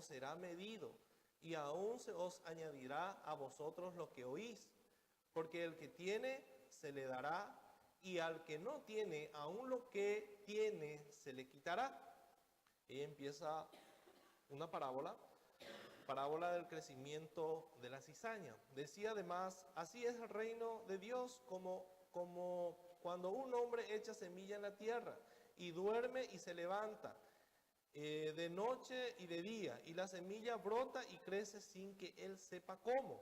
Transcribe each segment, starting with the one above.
os será medido, y aún se os añadirá a vosotros lo que oís. Porque el que tiene, se le dará, y al que no tiene, aún lo que tiene, se le quitará. Y empieza una parábola del crecimiento de la cizaña. Decía además, así es el reino de Dios como cuando un hombre echa semilla en la tierra y duerme y se levanta de noche y de día, y la semilla brota y crece sin que él sepa cómo,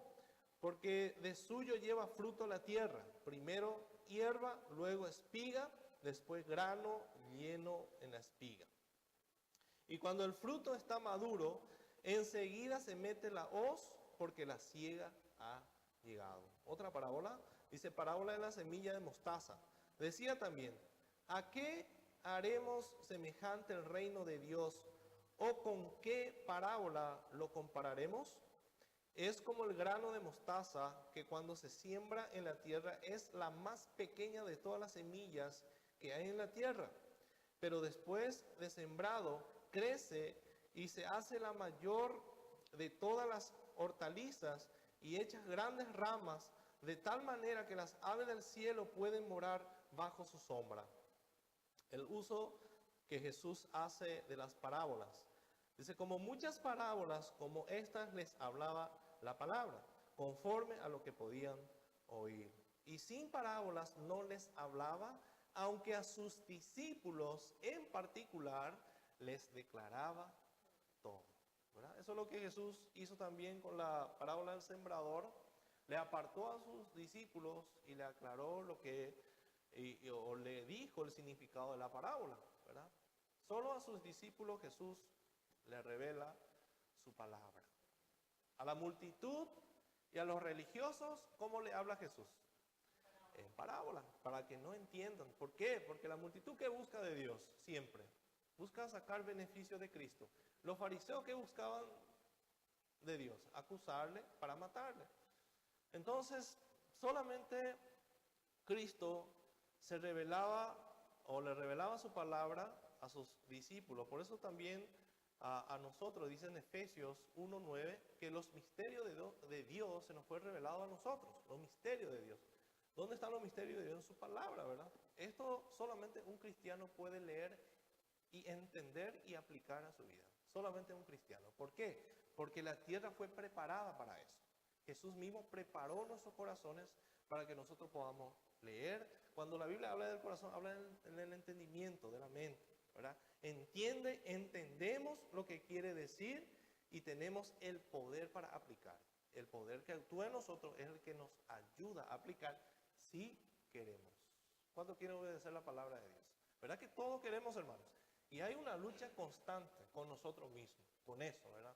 porque de suyo lleva fruto la tierra, primero hierba, luego espiga, después grano lleno en la espiga. Y cuando el fruto está maduro, enseguida se mete la hoz, porque la siega ha llegado. Otra parábola, dice parábola de la semilla de mostaza. Decía también, ¿a qué haremos semejante el reino de Dios? ¿O con qué parábola lo compararemos? Es como el grano de mostaza que cuando se siembra en la tierra es la más pequeña de todas las semillas que hay en la tierra. Pero después de sembrado, crece y se hace la mayor de todas las hortalizas y echa grandes ramas, de tal manera que las aves del cielo pueden morar bajo su sombra. El uso que Jesús hace de las parábolas. Dice, como muchas parábolas como estas les hablaba la palabra, conforme a lo que podían oír. Y sin parábolas no les hablaba, aunque a sus discípulos en particular les declaraba todo. ¿Verdad? Eso es lo que Jesús hizo también con la parábola del sembrador. Le apartó a sus discípulos y le aclaró lo que, o le dijo el significado de la parábola, ¿verdad? Solo a sus discípulos Jesús le revela su palabra. A la multitud y a los religiosos, ¿cómo le habla Jesús? En parábola, para que no entiendan. ¿Por qué? Porque la multitud que busca de Dios, siempre, busca sacar beneficio de Cristo. Los fariseos que buscaban de Dios, acusarle para matarle. Entonces, solamente Cristo se revelaba o le revelaba su palabra a sus discípulos. Por eso también a nosotros, dice en Efesios 1:9, que los misterios de Dios se nos fue revelado a nosotros. Los misterios de Dios. ¿Dónde están los misterios de Dios? En su palabra, ¿verdad? Esto solamente un cristiano puede leer y entender y aplicar a su vida. Solamente un cristiano. ¿Por qué? Porque la tierra fue preparada para eso. Jesús mismo preparó nuestros corazones para que nosotros podamos leer. Cuando la Biblia habla del corazón, habla en el entendimiento, de la mente, ¿verdad? Entendemos lo que quiere decir y tenemos el poder para aplicar. El poder que actúa en nosotros es el que nos ayuda a aplicar si queremos. ¿Cuánto quieren obedecer la palabra de Dios? ¿Verdad que todos queremos, hermanos? Y hay una lucha constante con nosotros mismos, con eso, ¿verdad?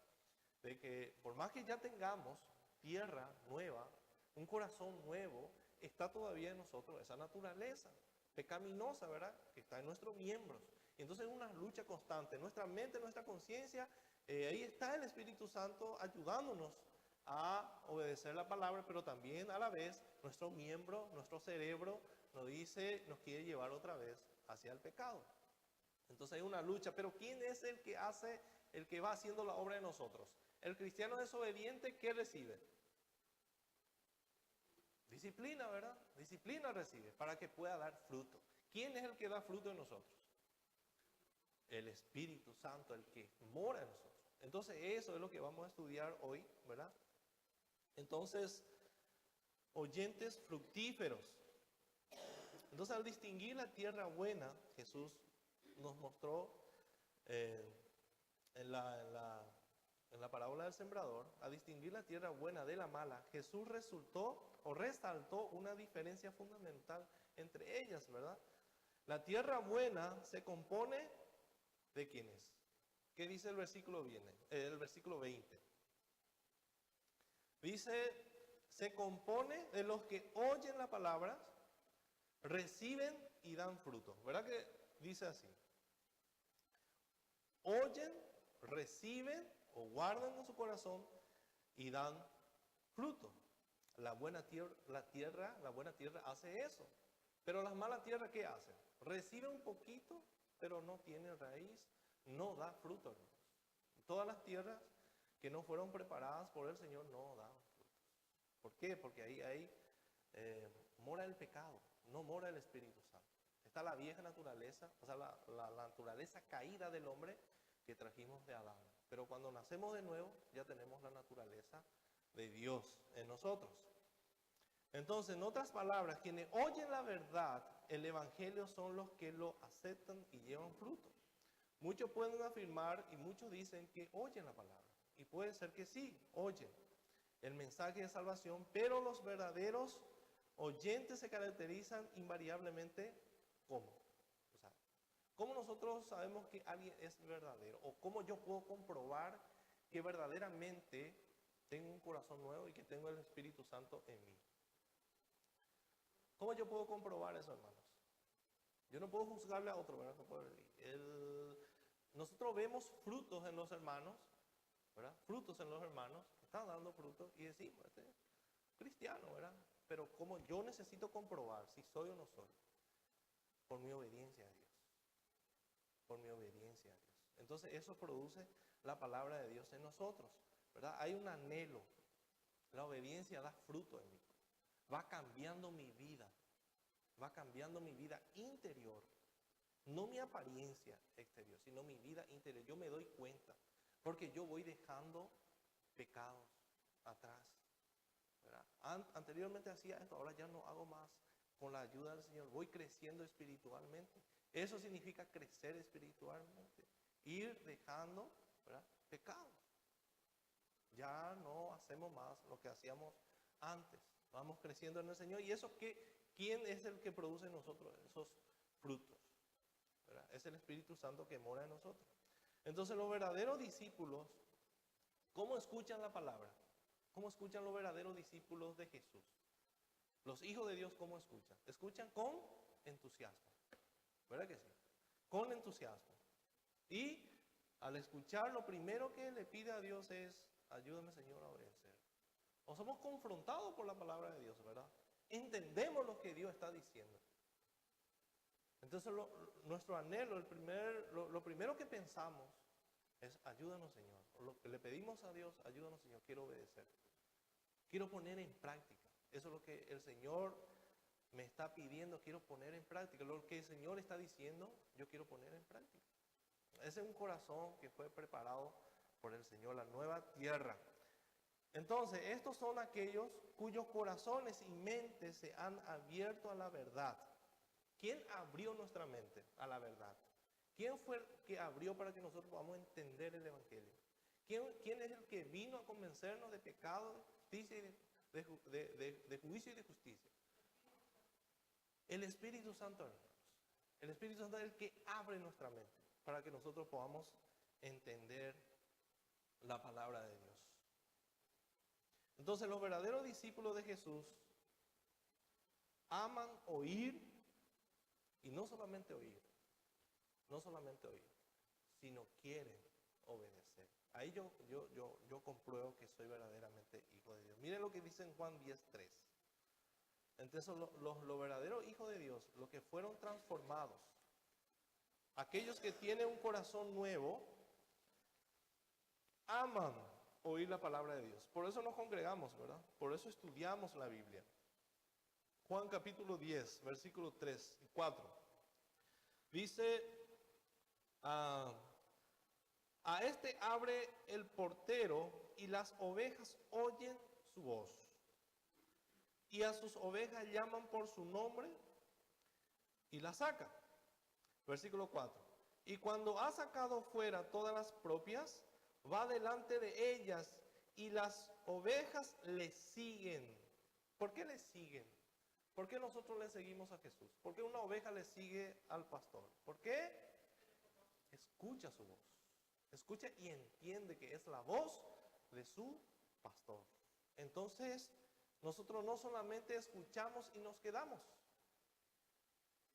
De que por más que ya tengamos tierra nueva, un corazón nuevo, está todavía en nosotros esa naturaleza pecaminosa, ¿verdad? Que está en nuestros miembros. Y entonces es una lucha constante. Nuestra mente, nuestra conciencia, ahí está el Espíritu Santo ayudándonos a obedecer la palabra, pero también a la vez nuestro miembro, nuestro cerebro nos dice, nos quiere llevar otra vez hacia el pecado. Entonces hay una lucha, pero ¿quién es el que hace, el que va haciendo la obra de nosotros? El cristiano desobediente, ¿qué recibe? Disciplina, ¿verdad? Disciplina recibe para que pueda dar fruto. ¿Quién es el que da fruto en nosotros? El Espíritu Santo, el que mora en nosotros. Entonces eso es lo que vamos a estudiar hoy, ¿verdad? Entonces, oyentes fructíferos. Entonces al distinguir la tierra buena, Jesús nos mostró en la parábola del sembrador, a distinguir la tierra buena de la mala, Jesús resaltó una diferencia fundamental entre ellas, ¿verdad? La tierra buena se compone ¿de quiénes? ¿Qué dice el versículo 20? Dice, se compone de los que oyen la palabra, reciben y dan fruto. ¿Verdad que dice así? Oyen, reciben o guardan en su corazón y dan fruto. La buena tierra hace eso. Pero las malas tierras, ¿qué hacen? Reciben un poquito, pero no tienen raíz, no da fruto, hermanos. Todas las tierras que no fueron preparadas por el Señor no dan frutos. ¿Por qué? Porque ahí mora el pecado, no mora el Espíritu Santo. Está la vieja naturaleza, o sea, la naturaleza caída del hombre que trajimos de Adán. Pero cuando nacemos de nuevo, ya tenemos la naturaleza de Dios en nosotros. Entonces, en otras palabras, quienes oyen la verdad, el Evangelio, son los que lo aceptan y llevan fruto. Muchos pueden afirmar y muchos dicen que oyen la palabra. Y puede ser que sí, oyen el mensaje de salvación, pero los verdaderos oyentes se caracterizan invariablemente ¿cómo? O sea, ¿cómo nosotros sabemos que alguien es verdadero? ¿O cómo yo puedo comprobar que verdaderamente tengo un corazón nuevo y que tengo el Espíritu Santo en mí? ¿Cómo yo puedo comprobar eso, hermanos? Yo no puedo juzgarle a otro, ¿verdad? Nosotros vemos frutos en los hermanos, ¿verdad? Frutos en los hermanos que están dando frutos y decimos, este es cristiano, ¿verdad? Pero como yo necesito comprobar si soy o no soy, por mi obediencia a Dios. Por mi obediencia a Dios. Entonces eso produce la palabra de Dios en nosotros, ¿verdad? Hay un anhelo. La obediencia da fruto en mí. Va cambiando mi vida. Va cambiando mi vida interior. No mi apariencia exterior, sino mi vida interior. Yo me doy cuenta. Porque yo voy dejando pecados atrás, ¿verdad? Anteriormente hacía esto, ahora ya no hago más. Con la ayuda del Señor voy creciendo espiritualmente. Eso significa crecer espiritualmente. Ir dejando, ¿verdad?, pecados. Ya no hacemos más lo que hacíamos antes. Vamos creciendo en el Señor. ¿Y eso qué? ¿Quién es el que produce en nosotros esos frutos? ¿Verdad? Es el Espíritu Santo que mora en nosotros. Entonces los verdaderos discípulos, ¿cómo escuchan la palabra? ¿Cómo escuchan los verdaderos discípulos de Jesús? Los hijos de Dios, ¿cómo escuchan? Escuchan con entusiasmo. ¿Verdad que sí? Con entusiasmo. Y al escuchar, lo primero que le pide a Dios es, ayúdame, Señor, a obedecer. O somos confrontados por la palabra de Dios, ¿verdad? Entendemos lo que Dios está diciendo. Entonces nuestro anhelo, lo primero que pensamos es, ayúdanos, Señor. Lo que le pedimos a Dios, ayúdanos, Señor, quiero obedecer. Quiero poner en práctica. Eso es lo que el Señor me está pidiendo, quiero poner en práctica. Lo que el Señor está diciendo, yo quiero poner en práctica. Ese es un corazón que fue preparado por el Señor, la nueva tierra. Entonces, estos son aquellos cuyos corazones y mentes se han abierto a la verdad. ¿Quién abrió nuestra mente a la verdad? ¿Quién fue el que abrió para que nosotros podamos entender el Evangelio? ¿Quién es el que vino a convencernos de pecado, de justicia y de juicio y de justicia? El Espíritu Santo, hermanos. El Espíritu Santo es el que abre nuestra mente para que nosotros podamos entender la palabra de Dios. Entonces los verdaderos discípulos de Jesús aman oír, y no solamente oír, sino quieren obedecer. Ahí yo compruebo que soy verdaderamente hijo de Dios. Miren lo que dice en Juan 10:3. Entonces los verdaderos hijos de Dios, los que fueron transformados, aquellos que tienen un corazón nuevo, aman oír la palabra de Dios. Por eso nos congregamos, ¿verdad? Por eso estudiamos la Biblia. Juan capítulo 10, versículo 3 y 4. Dice, a este abre el portero y las ovejas oyen su voz. Y a sus ovejas llaman por su nombre y las saca. Versículo 4. Y cuando ha sacado fuera todas las propias, va delante de ellas y las ovejas le siguen. ¿Por qué le siguen? ¿Por qué nosotros le seguimos a Jesús? ¿Por qué una oveja le sigue al pastor? ¿Por qué? Escucha su voz. Escucha y entiende que es la voz de su pastor. Entonces, nosotros no solamente escuchamos y nos quedamos.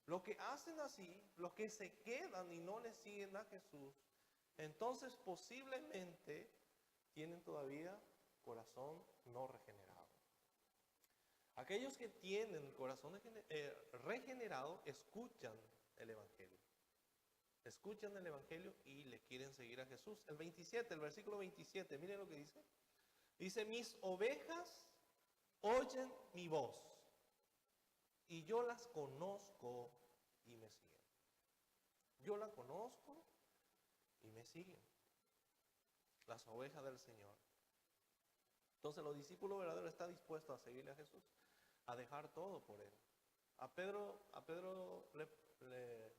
Lo que hacen así, los que se quedan y no le siguen a Jesús, entonces posiblemente tienen todavía corazón no regenerado. Aquellos que tienen el corazón regenerado escuchan el Evangelio. escuchan el Evangelio y le quieren seguir a Jesús. El 27, el versículo 27, miren lo que dice. Dice, mis ovejas oyen mi voz y yo las conozco y me siguen. Yo la conozco y me siguen. Las ovejas del Señor. Entonces los discípulos verdaderos están dispuestos a seguirle a Jesús, a dejar todo por Él. A Pedro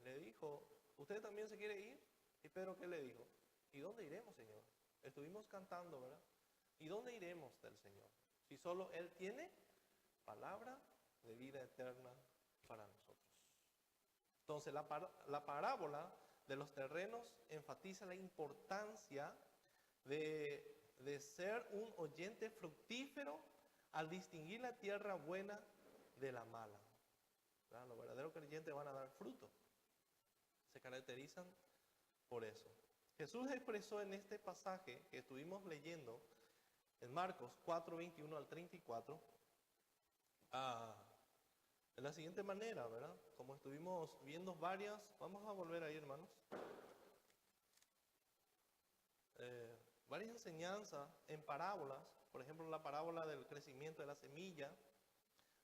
le dijo, ¿usted también se quiere ir? ¿Y Pedro qué le dijo? ¿Y dónde iremos, Señor? Estuvimos cantando, ¿verdad? ¿Y dónde iremos del Señor? Si solo Él tiene palabra de vida eterna para nosotros. Entonces la parábola de los terrenos enfatiza la importancia de ser un oyente fructífero al distinguir la tierra buena de la mala. ¿Verdad? Los verdaderos creyentes van a dar fruto. Se caracterizan por eso. Jesús expresó en este pasaje que estuvimos leyendo, en Marcos 4, 21 al 34, de la siguiente manera, ¿verdad? Como estuvimos viendo varias, vamos a volver ahí, hermanos. Varias enseñanzas en parábolas, por ejemplo la parábola del crecimiento de la semilla,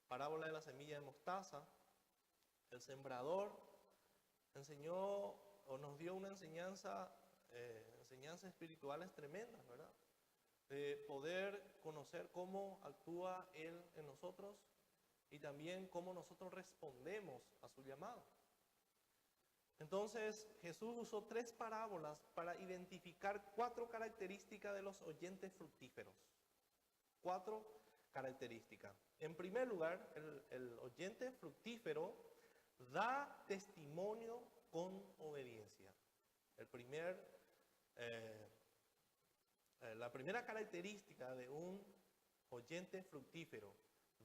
parábola de la semilla de mostaza. El sembrador enseñó o nos dio una enseñanzas espirituales tremendas, ¿verdad? De poder conocer cómo actúa Él en nosotros y también cómo nosotros respondemos a su llamado. Entonces Jesús usó 3 parábolas para identificar 4 características de los oyentes fructíferos. 4 características. En primer lugar, el oyente fructífero da testimonio con obediencia. La primera característica de un oyente fructífero,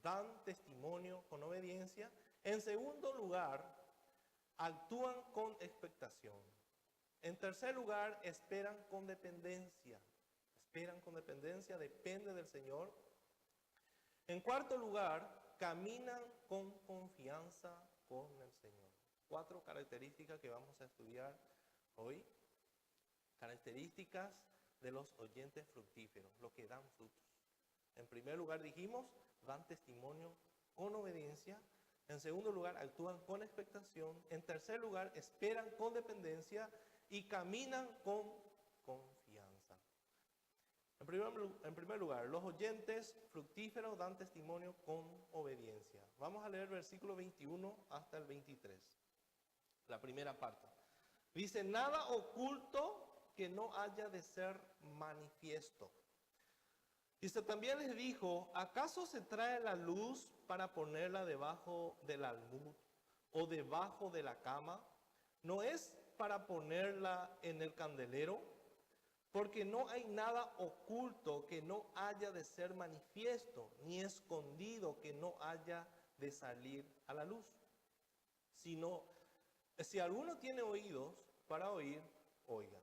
dan testimonio con obediencia. En segundo lugar, actúan con expectación. En tercer lugar, esperan con dependencia. Esperan con dependencia, depende del Señor. En cuarto lugar, caminan con confianza con el Señor. 4 características que vamos a estudiar hoy. Características de los oyentes fructíferos, los que dan frutos. En primer lugar dijimos, dan testimonio con obediencia. En segundo lugar, actúan con expectación. En tercer lugar, esperan con dependencia y caminan con confianza. En primer lugar, los oyentes fructíferos dan testimonio con obediencia. Vamos a leer versículo 21 hasta el 23. La primera parte. Dice, nada oculto que no haya de ser manifiesto. Dice, también les dijo, ¿acaso se trae la luz para ponerla debajo del almud o debajo de la cama? ¿No es para ponerla en el candelero? Porque no hay nada oculto que no haya de ser manifiesto, ni escondido que no haya de salir a la luz. Sino, si alguno tiene oídos para oír, oiga.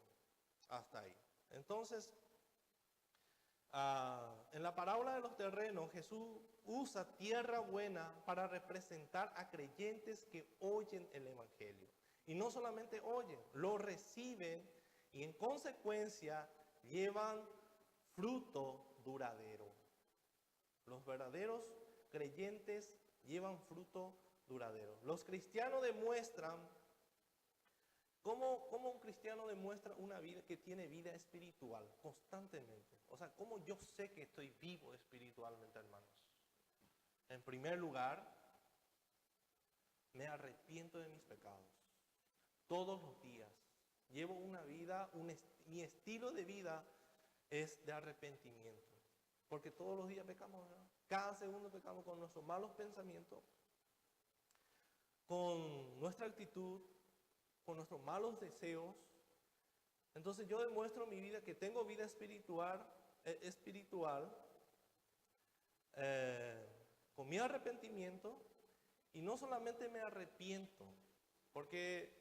Hasta ahí. Entonces, en la parábola de los terrenos, Jesús usa tierra buena para representar a creyentes que oyen el Evangelio. Y no solamente oyen, lo reciben y en consecuencia llevan fruto duradero. Los verdaderos creyentes llevan fruto duradero. Los cristianos demuestran, ¿cómo un cristiano demuestra una vida que tiene vida espiritual constantemente? O sea, ¿cómo yo sé que estoy vivo espiritualmente, hermanos? En primer lugar, me arrepiento de mis pecados. Todos los días. Llevo una vida, mi estilo de vida es de arrepentimiento. Porque todos los días pecamos, ¿verdad? Cada segundo pecamos con nuestros malos pensamientos, con nuestra actitud, con nuestros malos deseos. Entonces yo demuestro en mi vida que tengo vida espiritual, con mi arrepentimiento. Y no solamente me arrepiento, porque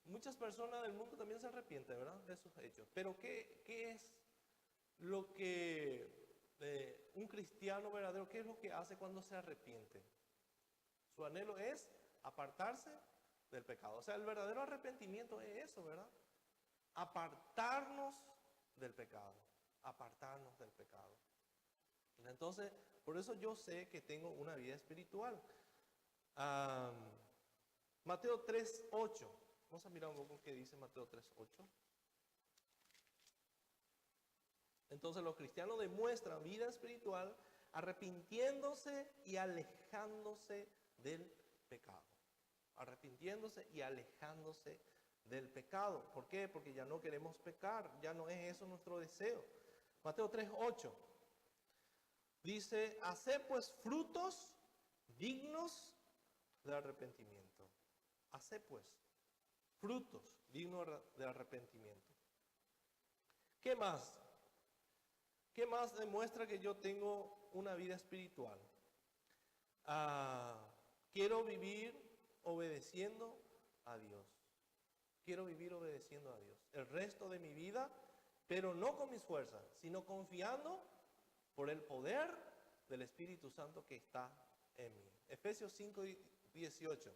muchas personas del mundo también se arrepienten, ¿verdad?, de sus hechos. Pero ¿qué es lo que un cristiano verdadero, qué es lo que hace cuando se arrepiente? Su anhelo es apartarse del pecado. O sea, el verdadero arrepentimiento es eso, ¿verdad? Apartarnos del pecado, apartarnos del pecado. Entonces, por eso yo sé que tengo una vida espiritual. Mateo 3:8. Vamos a mirar un poco qué dice Mateo 3:8. Entonces los cristianos demuestran vida espiritual arrepintiéndose y alejándose del pecado. Arrepintiéndose y alejándose del pecado. ¿Por qué? Porque ya no queremos pecar, ya no es eso nuestro deseo. Mateo 3:8 dice, haced pues frutos dignos de arrepentimiento. Haced pues frutos dignos de arrepentimiento. ¿Qué más? ¿Qué más demuestra que yo tengo una vida espiritual? Quiero vivir obedeciendo a Dios. Quiero vivir obedeciendo a Dios el resto de mi vida, pero no con mis fuerzas, sino confiando por el poder del Espíritu Santo que está en mí. Efesios 5:18.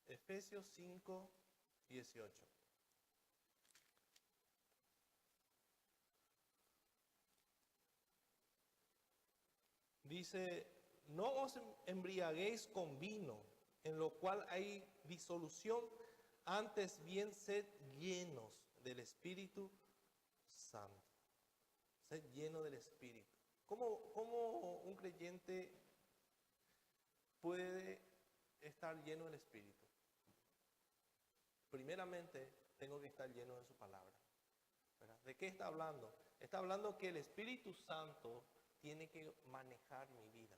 Efesios 5:18. Dice, no os embriaguéis con vino, en lo cual hay disolución, antes bien sed llenos del Espíritu Santo. Sed lleno del Espíritu. ¿Cómo un creyente puede estar lleno del Espíritu? Primeramente, tengo que estar lleno de su palabra, ¿verdad? ¿De qué está hablando? Está hablando que el Espíritu Santo tiene que manejar mi vida,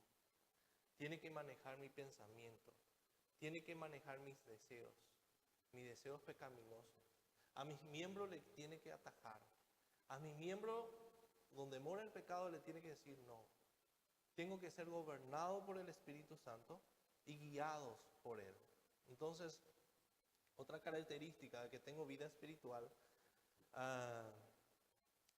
tiene que manejar mi pensamiento, tiene que manejar mis deseos pecaminosos. A mis miembros le tiene que atajar. A mis miembros, donde mora el pecado, le tiene que decir no. Tengo que ser gobernado por el Espíritu Santo y guiados por Él. Entonces, otra característica de que tengo vida espiritual,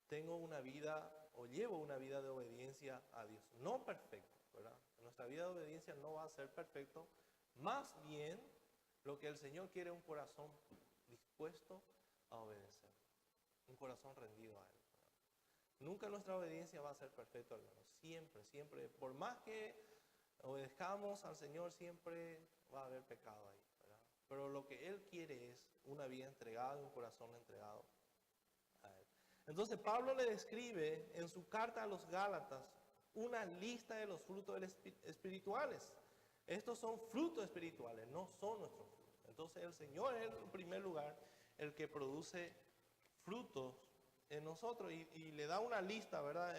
tengo una vida o llevo una vida de obediencia a Dios. No perfecto, ¿verdad? Nuestra vida de obediencia no va a ser perfecto. Más bien, lo que el Señor quiere es un corazón dispuesto a obedecer. Un corazón rendido a Él, ¿verdad? Nunca nuestra obediencia va a ser perfecta, hermano. Siempre, siempre. Por más que obedezcamos al Señor, siempre va a haber pecado ahí, ¿verdad? Pero lo que Él quiere es una vida entregada, un corazón entregado a Él. Entonces Pablo le describe en su carta a los Gálatas una lista de los frutos espirituales. Estos son frutos espirituales, no son nuestros frutos. Entonces el Señor es en primer lugar el que produce frutos en nosotros y le da una lista, ¿verdad?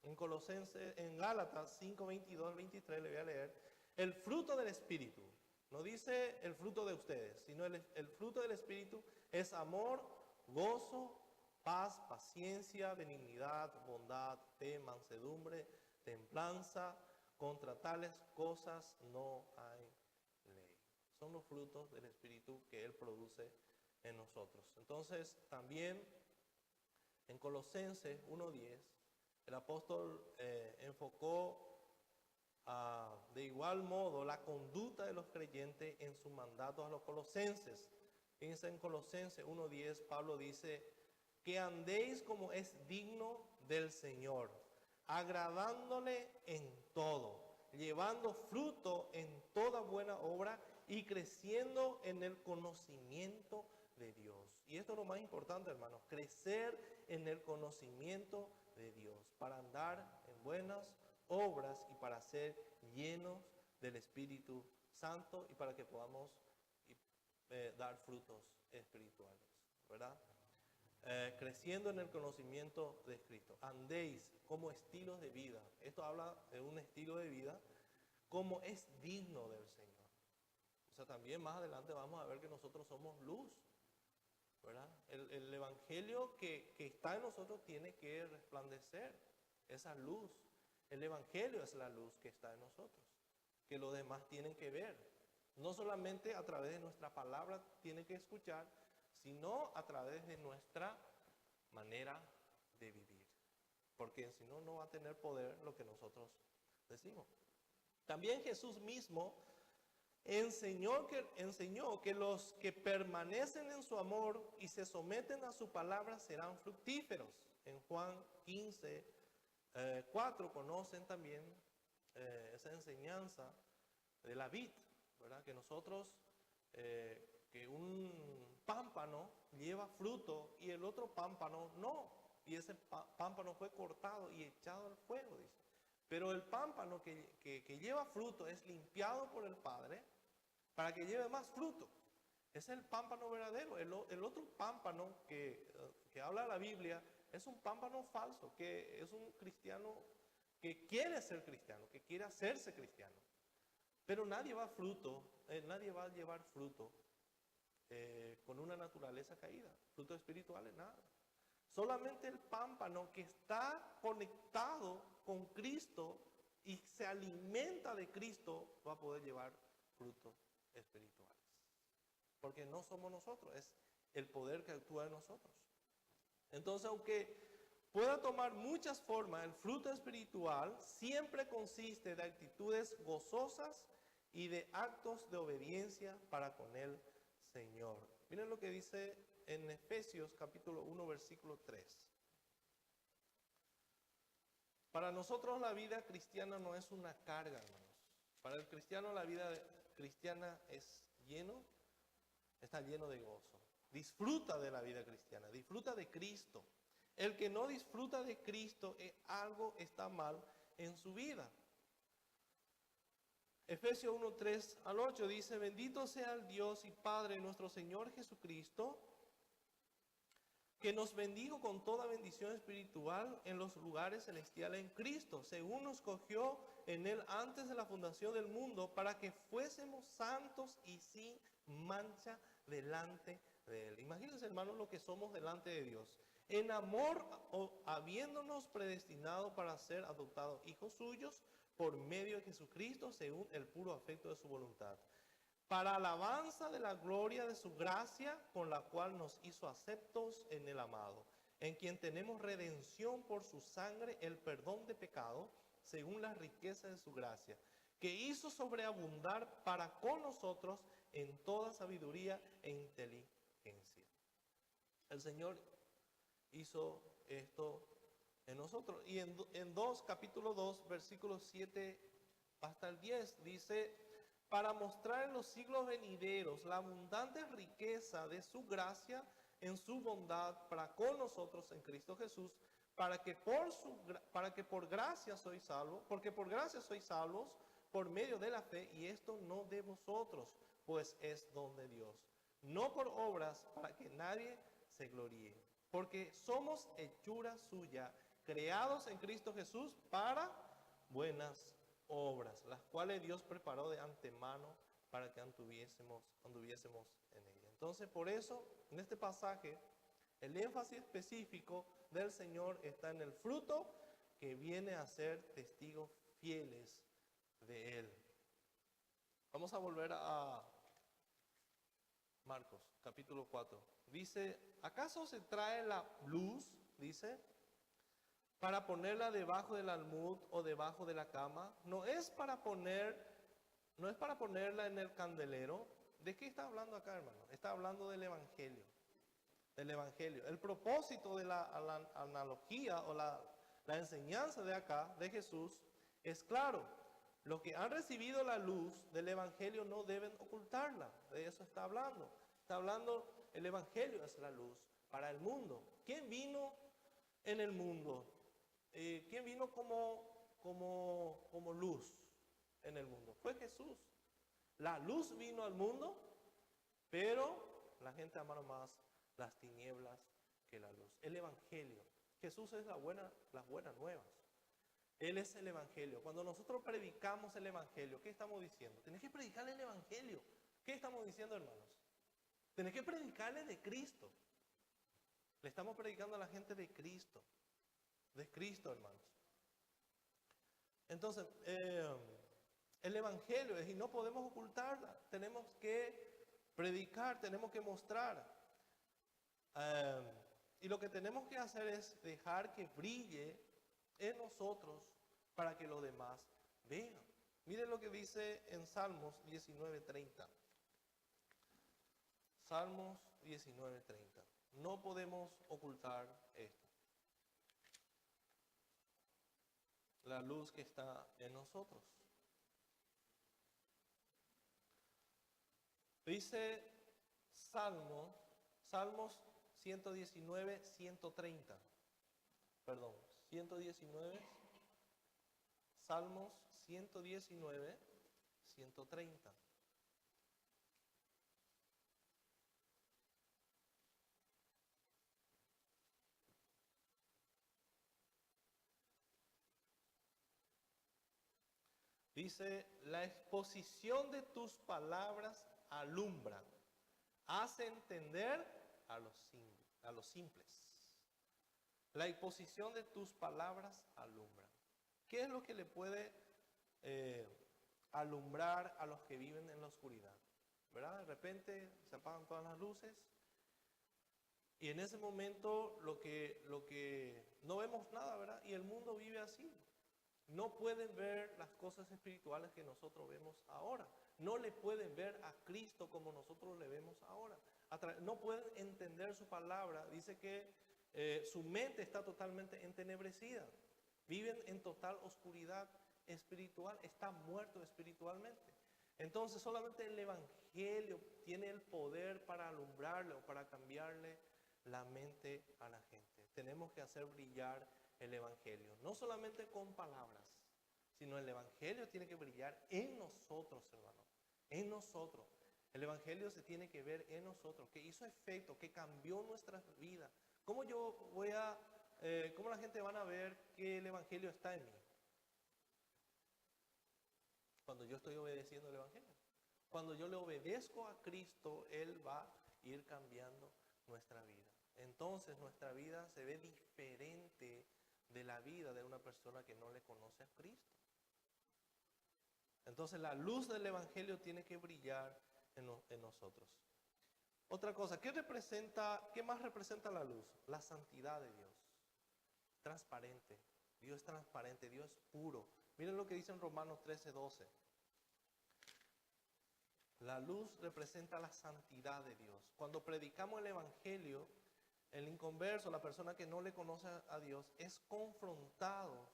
En Colosenses, en Gálatas 5:22-23 le voy a leer. El fruto del Espíritu, no dice el fruto de ustedes, sino el fruto del Espíritu es amor, gozo, paz, paciencia, benignidad, bondad, fe, mansedumbre, templanza. Contra tales cosas no hay ley. Son los frutos del Espíritu que Él produce en nosotros. Entonces, también en Colosenses 1:10, el apóstol enfocó de igual modo la conducta de los creyentes en su mandato a los colosenses. Fíjense en Colosenses 1:10, Pablo dice, que andéis como es digno del Señor, agradándole en todo, llevando fruto en toda buena obra y creciendo en el conocimiento de Dios. Y esto es lo más importante, hermanos, crecer en el conocimiento de Dios, para andar en buenas obras y para ser llenos del Espíritu Santo y para que podamos dar frutos espirituales, ¿verdad? Creciendo en el conocimiento de Cristo. Andéis como estilos de vida. Esto habla de un estilo de vida como es digno del Señor. O sea, también más adelante vamos a ver que nosotros somos luz, ¿verdad? El evangelio que está en nosotros tiene que resplandecer esa luz. El evangelio es la luz que está en nosotros, que los demás tienen que ver. No solamente a través de nuestra palabra tienen que escuchar, sino a través de nuestra manera de vivir. Porque si no, no va a tener poder lo que nosotros decimos. También Jesús mismo enseñó que los que permanecen en su amor y se someten a su palabra serán fructíferos. En Juan 15, 4 conocen también esa enseñanza de la vid, ¿verdad? Que nosotros, que un pámpano lleva fruto y el otro pámpano no. Y ese pámpano fue cortado y echado al fuego, dice. Pero el pámpano que lleva fruto es limpiado por el Padre para que lleve más fruto. Ese es el pámpano verdadero. El otro pámpano que habla la Biblia es un pámpano falso, que es un cristiano que quiere ser cristiano, que quiere hacerse cristiano. Pero nadie va a llevar fruto con una naturaleza caída. Frutos espirituales, nada. Solamente el pámpano que está conectado con Cristo y se alimenta de Cristo va a poder llevar frutos espirituales. Porque no somos nosotros, es el poder que actúa en nosotros. Entonces, aunque pueda tomar muchas formas, el fruto espiritual siempre consiste de actitudes gozosas y de actos de obediencia para con el Señor. Miren lo que dice en Efesios capítulo 1, versículo 3. Para nosotros la vida cristiana no es una carga, hermanos. Para el cristiano la vida cristiana está lleno de gozo. Disfruta de la vida cristiana, disfruta de Cristo. El que no disfruta de Cristo, algo está mal en su vida. Efesios 1, 3 al 8 dice: bendito sea el Dios y Padre de nuestro Señor Jesucristo, que nos bendijo con toda bendición espiritual en los lugares celestiales en Cristo, según nos escogió en Él antes de la fundación del mundo, para que fuésemos santos y sin mancha delante de Él. Imagínense, hermanos, lo que somos delante de Dios. En amor, habiéndonos predestinado para ser adoptados hijos suyos por medio de Jesucristo, según el puro afecto de su voluntad, para alabanza de la gloria de su gracia, con la cual nos hizo aceptos en el amado, en quien tenemos redención por su sangre, el perdón de pecado, según la riqueza de su gracia, que hizo sobreabundar para con nosotros en toda sabiduría e inteligencia. El Señor hizo esto en nosotros. Y en capítulo 2, versículos 7 hasta el 10, dice: para mostrar en los siglos venideros la abundante riqueza de su gracia en su bondad para con nosotros en Cristo Jesús, porque por gracia sois salvos por medio de la fe, y esto no de vosotros, pues es don de Dios, no por obras, para que nadie se gloríe, porque somos hechura suya, creados en Cristo Jesús para buenas obras, las cuales Dios preparó de antemano para que anduviésemos en ella. Entonces, por eso, en este pasaje, el énfasis específico del Señor está en el fruto que viene a ser testigos fieles de Él. Vamos a volver a Marcos, capítulo 4. Dice: ¿acaso se trae la luz, dice, para ponerla debajo del almud o debajo de la cama? No es para ponerla en el candelero. ¿De qué está hablando acá, hermano? Está hablando del Evangelio. Del Evangelio. El propósito de la analogía o la enseñanza de acá, de Jesús, es claro. Los que han recibido la luz del Evangelio no deben ocultarla. De eso está hablando. Está hablando, el Evangelio es la luz para el mundo. ¿Quién vino en el mundo? ¿Quién vino como luz en el mundo? Fue Jesús. La luz vino al mundo, pero la gente amaba más las tinieblas que la luz. El Evangelio. Jesús es las buenas nuevas. Él es el Evangelio. Cuando nosotros predicamos el Evangelio, ¿qué estamos diciendo? Tenés que predicar el Evangelio. ¿Qué estamos diciendo, hermanos? Tenés que predicarle de Cristo. Le estamos predicando a la gente de Cristo. De Cristo, hermanos. Entonces, el Evangelio y no podemos ocultarla. Tenemos que predicar, tenemos que mostrar. Y lo que tenemos que hacer es dejar que brille en nosotros para que los demás vean. Miren lo que dice en Salmos 19:30. Salmos 19:30. No podemos ocultar esto. La luz que está en nosotros. Dice Salmos 119, 130. Perdón, 119, Salmos 119, 130. Dice, la exposición de tus palabras alumbra, hace entender a los simples. La exposición de tus palabras alumbra. ¿Qué es lo que le puede alumbrar a los que viven en la oscuridad? ¿Verdad? De repente se apagan todas las luces y en ese momento lo que no vemos nada, ¿verdad? Y el mundo vive así. No pueden ver las cosas espirituales que nosotros vemos ahora. No le pueden ver a Cristo como nosotros le vemos ahora. No pueden entender su palabra. Dice que su mente está totalmente entenebrecida. Viven en total oscuridad espiritual. Están muertos espiritualmente. Entonces solamente el Evangelio tiene el poder para alumbrarle o para cambiarle la mente a la gente. Tenemos que hacer brillar el Evangelio, no solamente con palabras, sino el Evangelio tiene que brillar en nosotros, hermano, en nosotros. El Evangelio se tiene que ver en nosotros, que hizo efecto, que cambió nuestras vidas. ¿Cómo cómo la gente van a ver que el Evangelio está en mí? Cuando yo estoy obedeciendo el Evangelio. Cuando yo le obedezco a Cristo, Él va a ir cambiando nuestra vida. Entonces nuestra vida se ve diferente de la vida de una persona que no le conoce a Cristo. Entonces la luz del Evangelio tiene que brillar en nosotros. Otra cosa, ¿qué más representa la luz? La santidad de Dios. Transparente. Dios es transparente, Dios es puro. Miren lo que dice en Romanos 13:12. La luz representa la santidad de Dios. Cuando predicamos el Evangelio, el inconverso, la persona que no le conoce a Dios, es confrontado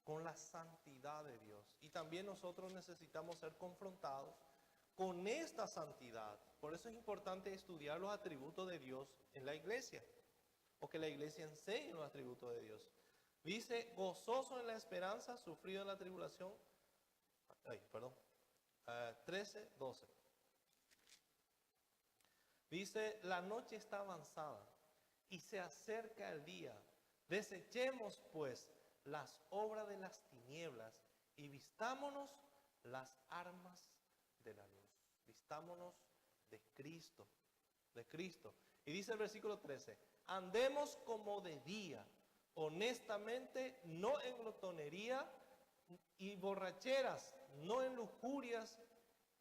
con la santidad de Dios. Y también nosotros necesitamos ser confrontados con esta santidad. Por eso es importante estudiar los atributos de Dios en la iglesia, o que la iglesia enseñe los atributos de Dios. Dice, gozoso en la esperanza, sufrido en la tribulación. 13:12. Dice, la noche está avanzada y se acerca el día. Desechemos pues las obras de las tinieblas y vistámonos las armas de la luz. Vistámonos de Cristo, de Cristo. Y dice el versículo 13, andemos como de día, honestamente, no en glotonería y borracheras, no en lujurias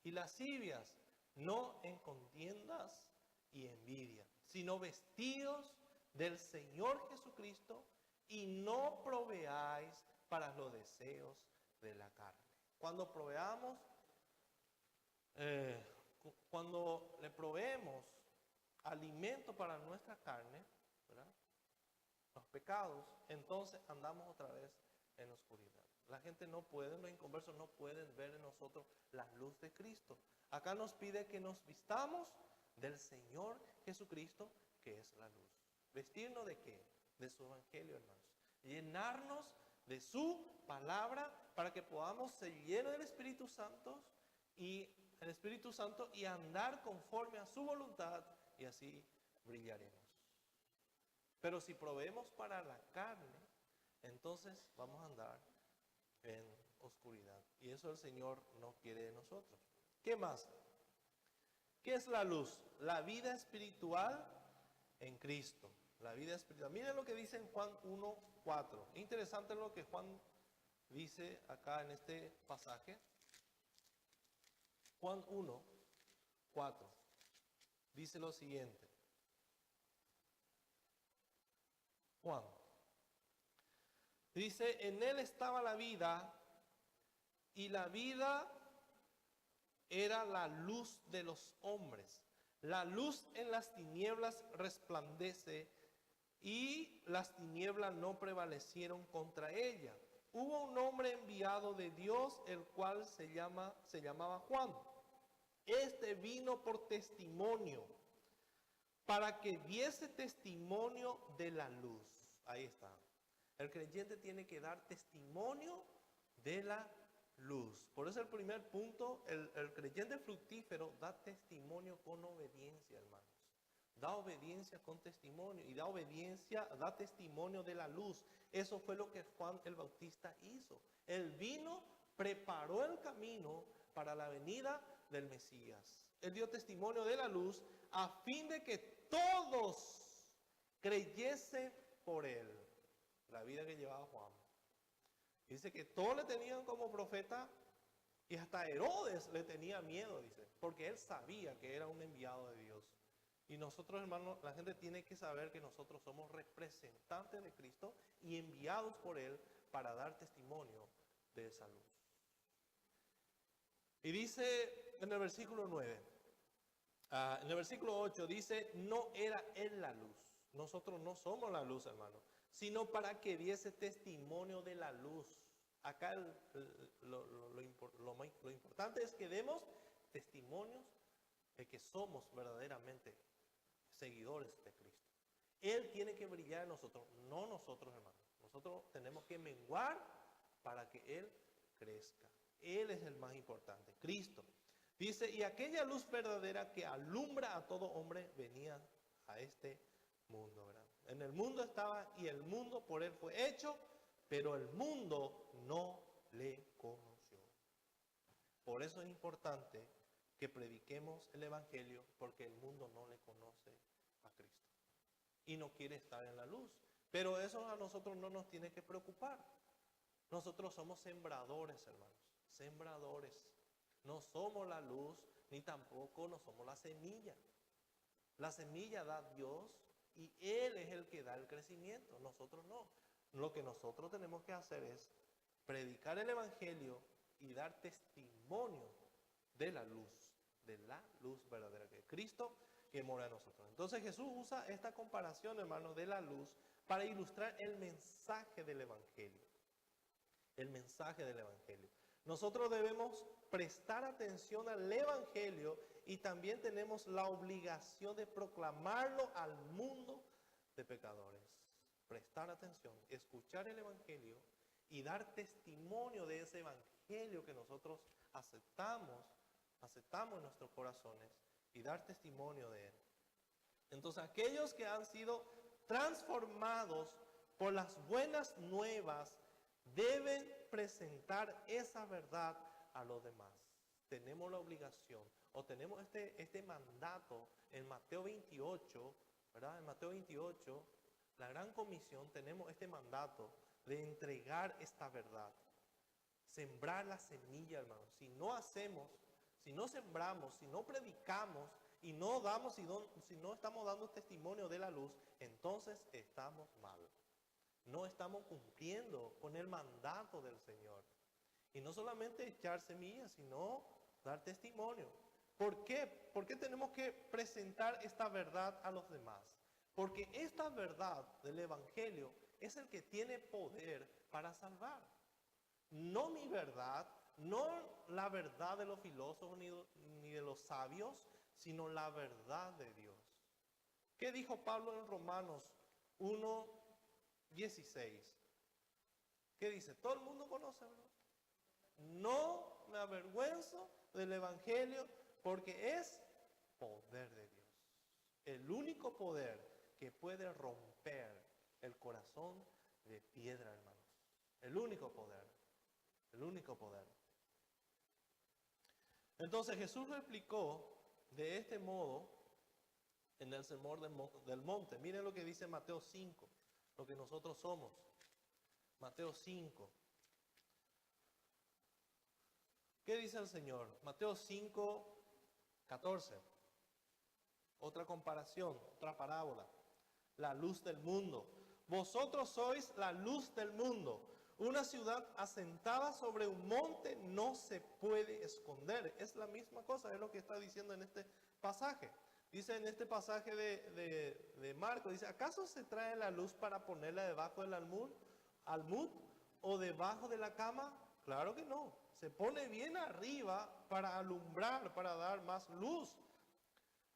y lascivias, no en contiendas y envidia, sino vestidos del Señor Jesucristo y no proveáis para los deseos de la carne. Cuando cuando le proveemos alimento para nuestra carne, ¿verdad?, los pecados, entonces andamos otra vez en oscuridad. La gente no puede, los inconversos no pueden ver en nosotros la luz de Cristo. Acá nos pide que nos vistamos del Señor Jesucristo, que es la luz. ¿Vestirnos de qué? De su evangelio, hermanos. Llenarnos de su palabra para que podamos ser llenos del Espíritu Santo y andar conforme a su voluntad, y así brillaremos. Pero si proveemos para la carne, entonces vamos a andar en oscuridad. Y eso el Señor no quiere de nosotros. ¿Qué más? ¿Qué es la luz? La vida espiritual en Cristo. La vida espiritual. Miren lo que dice en Juan 1:4. Interesante lo que Juan dice acá en este pasaje. Juan 1:4. Dice lo siguiente. Juan. Dice, en él estaba la vida y la vida era la luz de los hombres. La luz en las tinieblas resplandece y las tinieblas no prevalecieron contra ella. Hubo un hombre enviado de Dios, el cual se llamaba Juan. Este vino por testimonio, para que diese testimonio de la luz. Ahí está. El creyente tiene que dar testimonio de la luz. Por eso el primer punto, el creyente fructífero da testimonio con obediencia, hermanos. Da obediencia con testimonio y da testimonio de la luz. Eso fue lo que Juan el Bautista hizo. Él vino, preparó el camino para la venida del Mesías. Él dio testimonio de la luz a fin de que todos creyesen por él. La vida que llevaba Juan. Dice que todos le tenían como profeta y hasta Herodes le tenía miedo, dice, porque él sabía que era un enviado de Dios. Y nosotros, hermanos, la gente tiene que saber que nosotros somos representantes de Cristo y enviados por él para dar testimonio de esa luz. Y dice en el versículo 9, en el versículo 8 dice, no era él la luz. Nosotros no somos la luz, hermano, sino para que diese testimonio de la luz. Acá lo importante es que demos testimonios de que somos verdaderamente seguidores de Cristo. Él tiene que brillar en nosotros, no nosotros, hermanos. Nosotros tenemos que menguar para que Él crezca. Él es el más importante, Cristo. Dice, y aquella luz verdadera que alumbra a todo hombre venía a este mundo, ¿verdad? En el mundo estaba y el mundo por él fue hecho, pero el mundo no le conoció. Por eso es importante que prediquemos el Evangelio, porque el mundo no le conoce a Cristo y no quiere estar en la luz. Pero eso a nosotros no nos tiene que preocupar. Nosotros somos sembradores, hermanos, sembradores. No somos la luz, ni tampoco no somos la semilla. La semilla da Dios y Él es el que da el crecimiento, nosotros no. Lo que nosotros tenemos que hacer es predicar el Evangelio y dar testimonio de la luz verdadera que es Cristo que mora en nosotros. Entonces Jesús usa esta comparación, hermanos, de la luz para ilustrar el mensaje del Evangelio. El mensaje del Evangelio. Nosotros debemos prestar atención al Evangelio y también tenemos la obligación de proclamarlo al mundo de pecadores. Prestar atención, escuchar el Evangelio y dar testimonio de ese Evangelio que nosotros aceptamos en nuestros corazones y dar testimonio de él. Entonces, aquellos que han sido transformados por las buenas nuevas deben presentar esa verdad a los demás. Tenemos la obligación, o tenemos este mandato en Mateo 28, ¿verdad? En Mateo 28, la gran comisión, tenemos este mandato de entregar esta verdad. Sembrar la semilla, hermanos. Si no hacemos, si no sembramos, si no predicamos, y no damos, si no estamos dando testimonio de la luz, entonces estamos mal. No estamos cumpliendo con el mandato del Señor. Y no solamente echar semillas, sino dar testimonio. ¿Por qué? ¿Por qué tenemos que presentar esta verdad a los demás? Porque esta verdad del Evangelio es el que tiene poder para salvar. No mi verdad, no la verdad de los filósofos ni de los sabios, sino la verdad de Dios. ¿Qué dijo Pablo en Romanos 1:16? ¿Qué dice? Todo el mundo conoce, ¿no? No me avergüenzo del Evangelio porque es poder de Dios. El único poder que puede romper el corazón de piedra, hermanos. El único poder. El único poder. Entonces Jesús lo explicó de este modo en el sermón del monte. Miren lo que dice Mateo 5, lo que nosotros somos. Mateo 5. ¿Qué dice el Señor? Mateo 5:14. Otra comparación, otra parábola. La luz del mundo. Vosotros sois la luz del mundo. Una ciudad asentada sobre un monte no se puede esconder. Es la misma cosa, es lo que está diciendo en este pasaje. Dice en este pasaje de Marcos, dice, ¿acaso se trae la luz para ponerla debajo del almud o debajo de la cama? Claro que no. Se pone bien arriba para alumbrar, para dar más luz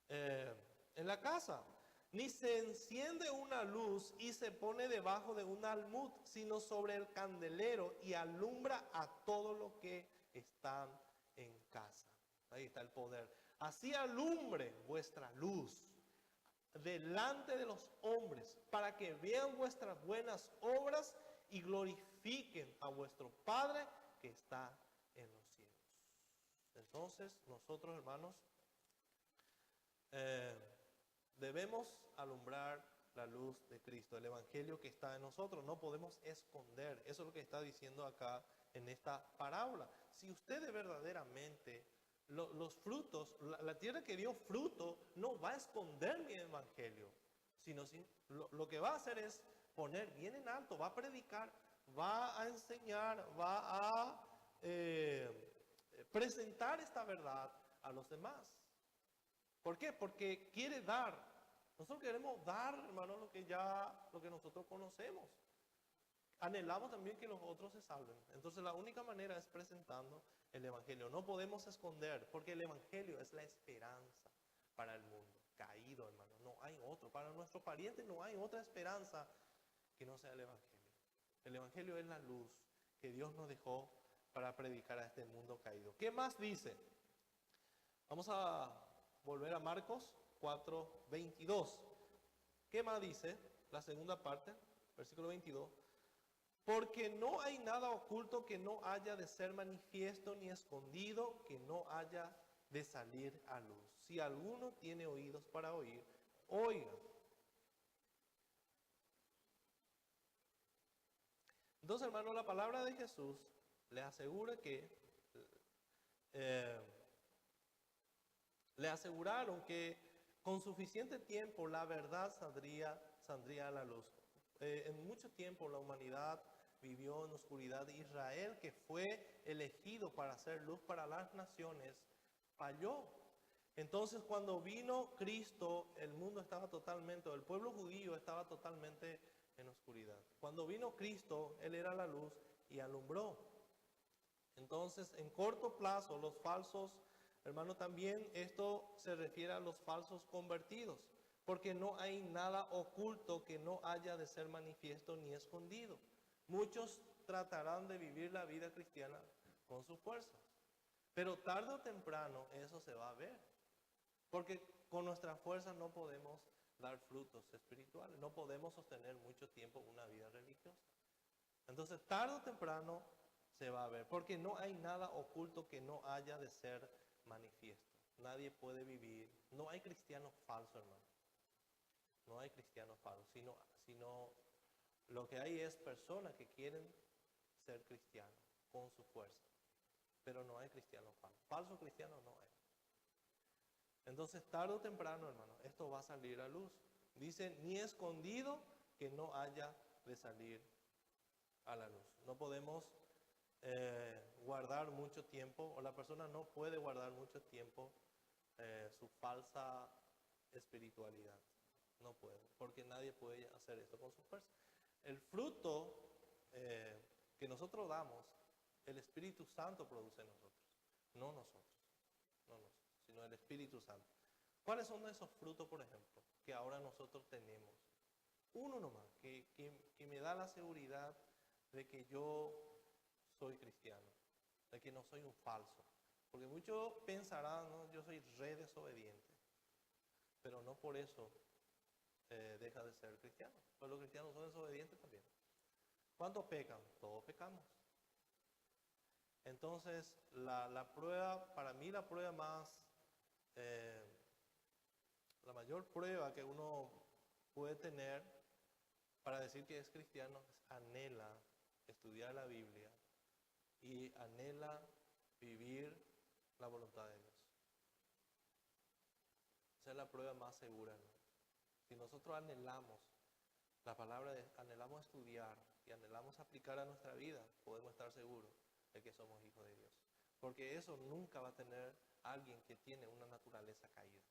en la casa. Ni se enciende una luz y se pone debajo de un almud, sino sobre el candelero y alumbra a todo lo que están en casa. Ahí está el poder. Así alumbre vuestra luz delante de los hombres, para que vean vuestras buenas obras y glorifiquen a vuestro Padre que está en los cielos. Entonces, nosotros, hermanos, debemos alumbrar la luz de Cristo, el Evangelio que está en nosotros. No podemos esconder. Eso es lo que está diciendo acá en esta parábola. Si ustedes verdaderamente, los frutos, la tierra que dio fruto, no va a esconder mi Evangelio, sino lo que va a hacer es poner bien en alto, va a predicar, va a enseñar, va a presentar esta verdad a los demás. ¿Por qué? Porque quiere dar. Nosotros queremos dar, hermano, lo que nosotros conocemos. Anhelamos también que los otros se salven. Entonces la única manera es presentando el Evangelio. No podemos esconder, porque el Evangelio es la esperanza para el mundo caído, hermano. No hay otro. Para nuestros parientes no hay otra esperanza que no sea el Evangelio. El Evangelio es la luz que Dios nos dejó para predicar a este mundo caído. ¿Qué más dice? Vamos a volver a Marcos 4:22. ¿Qué más dice? La segunda parte, versículo 22. Porque no hay nada oculto que no haya de ser manifiesto, ni escondido que no haya de salir a luz. Si alguno tiene oídos para oír, oiga. Entonces, hermano, la palabra de Jesús le asegura que le aseguraron que con suficiente tiempo la verdad saldría a la luz. En mucho tiempo la humanidad vivió en oscuridad. Israel, que fue elegido para hacer luz para las naciones, falló. Entonces, cuando vino Cristo, el mundo estaba totalmente, el pueblo judío estaba totalmente en oscuridad. Cuando vino Cristo, Él era la luz y alumbró. Entonces, en corto plazo, los falsos, hermano, también esto se refiere a los falsos convertidos, porque no hay nada oculto que no haya de ser manifiesto ni escondido. Muchos tratarán de vivir la vida cristiana con sus fuerzas, pero tarde o temprano eso se va a ver, porque con nuestras fuerzas no podemos dar frutos espirituales, no podemos sostener mucho tiempo una vida religiosa. Entonces, tarde o temprano se va a ver, porque no hay nada oculto que no haya de ser manifiesto. Nadie puede vivir, no hay cristianos falsos, hermano. No hay cristianos falsos, sino lo que hay es personas que quieren ser cristianos con su fuerza, pero no hay cristianos falsos. Falsos cristianos no hay. Entonces, tarde o temprano, hermano, esto va a salir a luz. Dice, ni escondido que no haya de salir a la luz. No podemos guardar mucho tiempo, o la persona no puede guardar mucho tiempo su falsa espiritualidad. No puede, porque nadie puede hacer esto con su fuerza. El fruto que nosotros damos, el Espíritu Santo produce en nosotros, no nosotros, sino el Espíritu Santo. ¿Cuáles son esos frutos, por ejemplo, que ahora nosotros tenemos? Uno nomás, que me da la seguridad de que yo soy cristiano, de que no soy un falso. Porque muchos pensarán, ¿no? Yo soy re desobediente, pero no por eso deja de ser cristiano. Pues los cristianos son desobedientes también. ¿Cuántos pecan? Todos pecamos. Entonces, la prueba, para mí la prueba más, la mayor prueba que uno puede tener para decir que es cristiano es anhela estudiar la Biblia y anhela vivir la voluntad de Dios. Esa es la prueba más segura, ¿no? Si nosotros anhelamos la palabra, anhelamos estudiar y anhelamos aplicar a nuestra vida, podemos estar seguros de que somos hijos de Dios. Porque eso nunca va a tener alguien que tiene una naturaleza caída.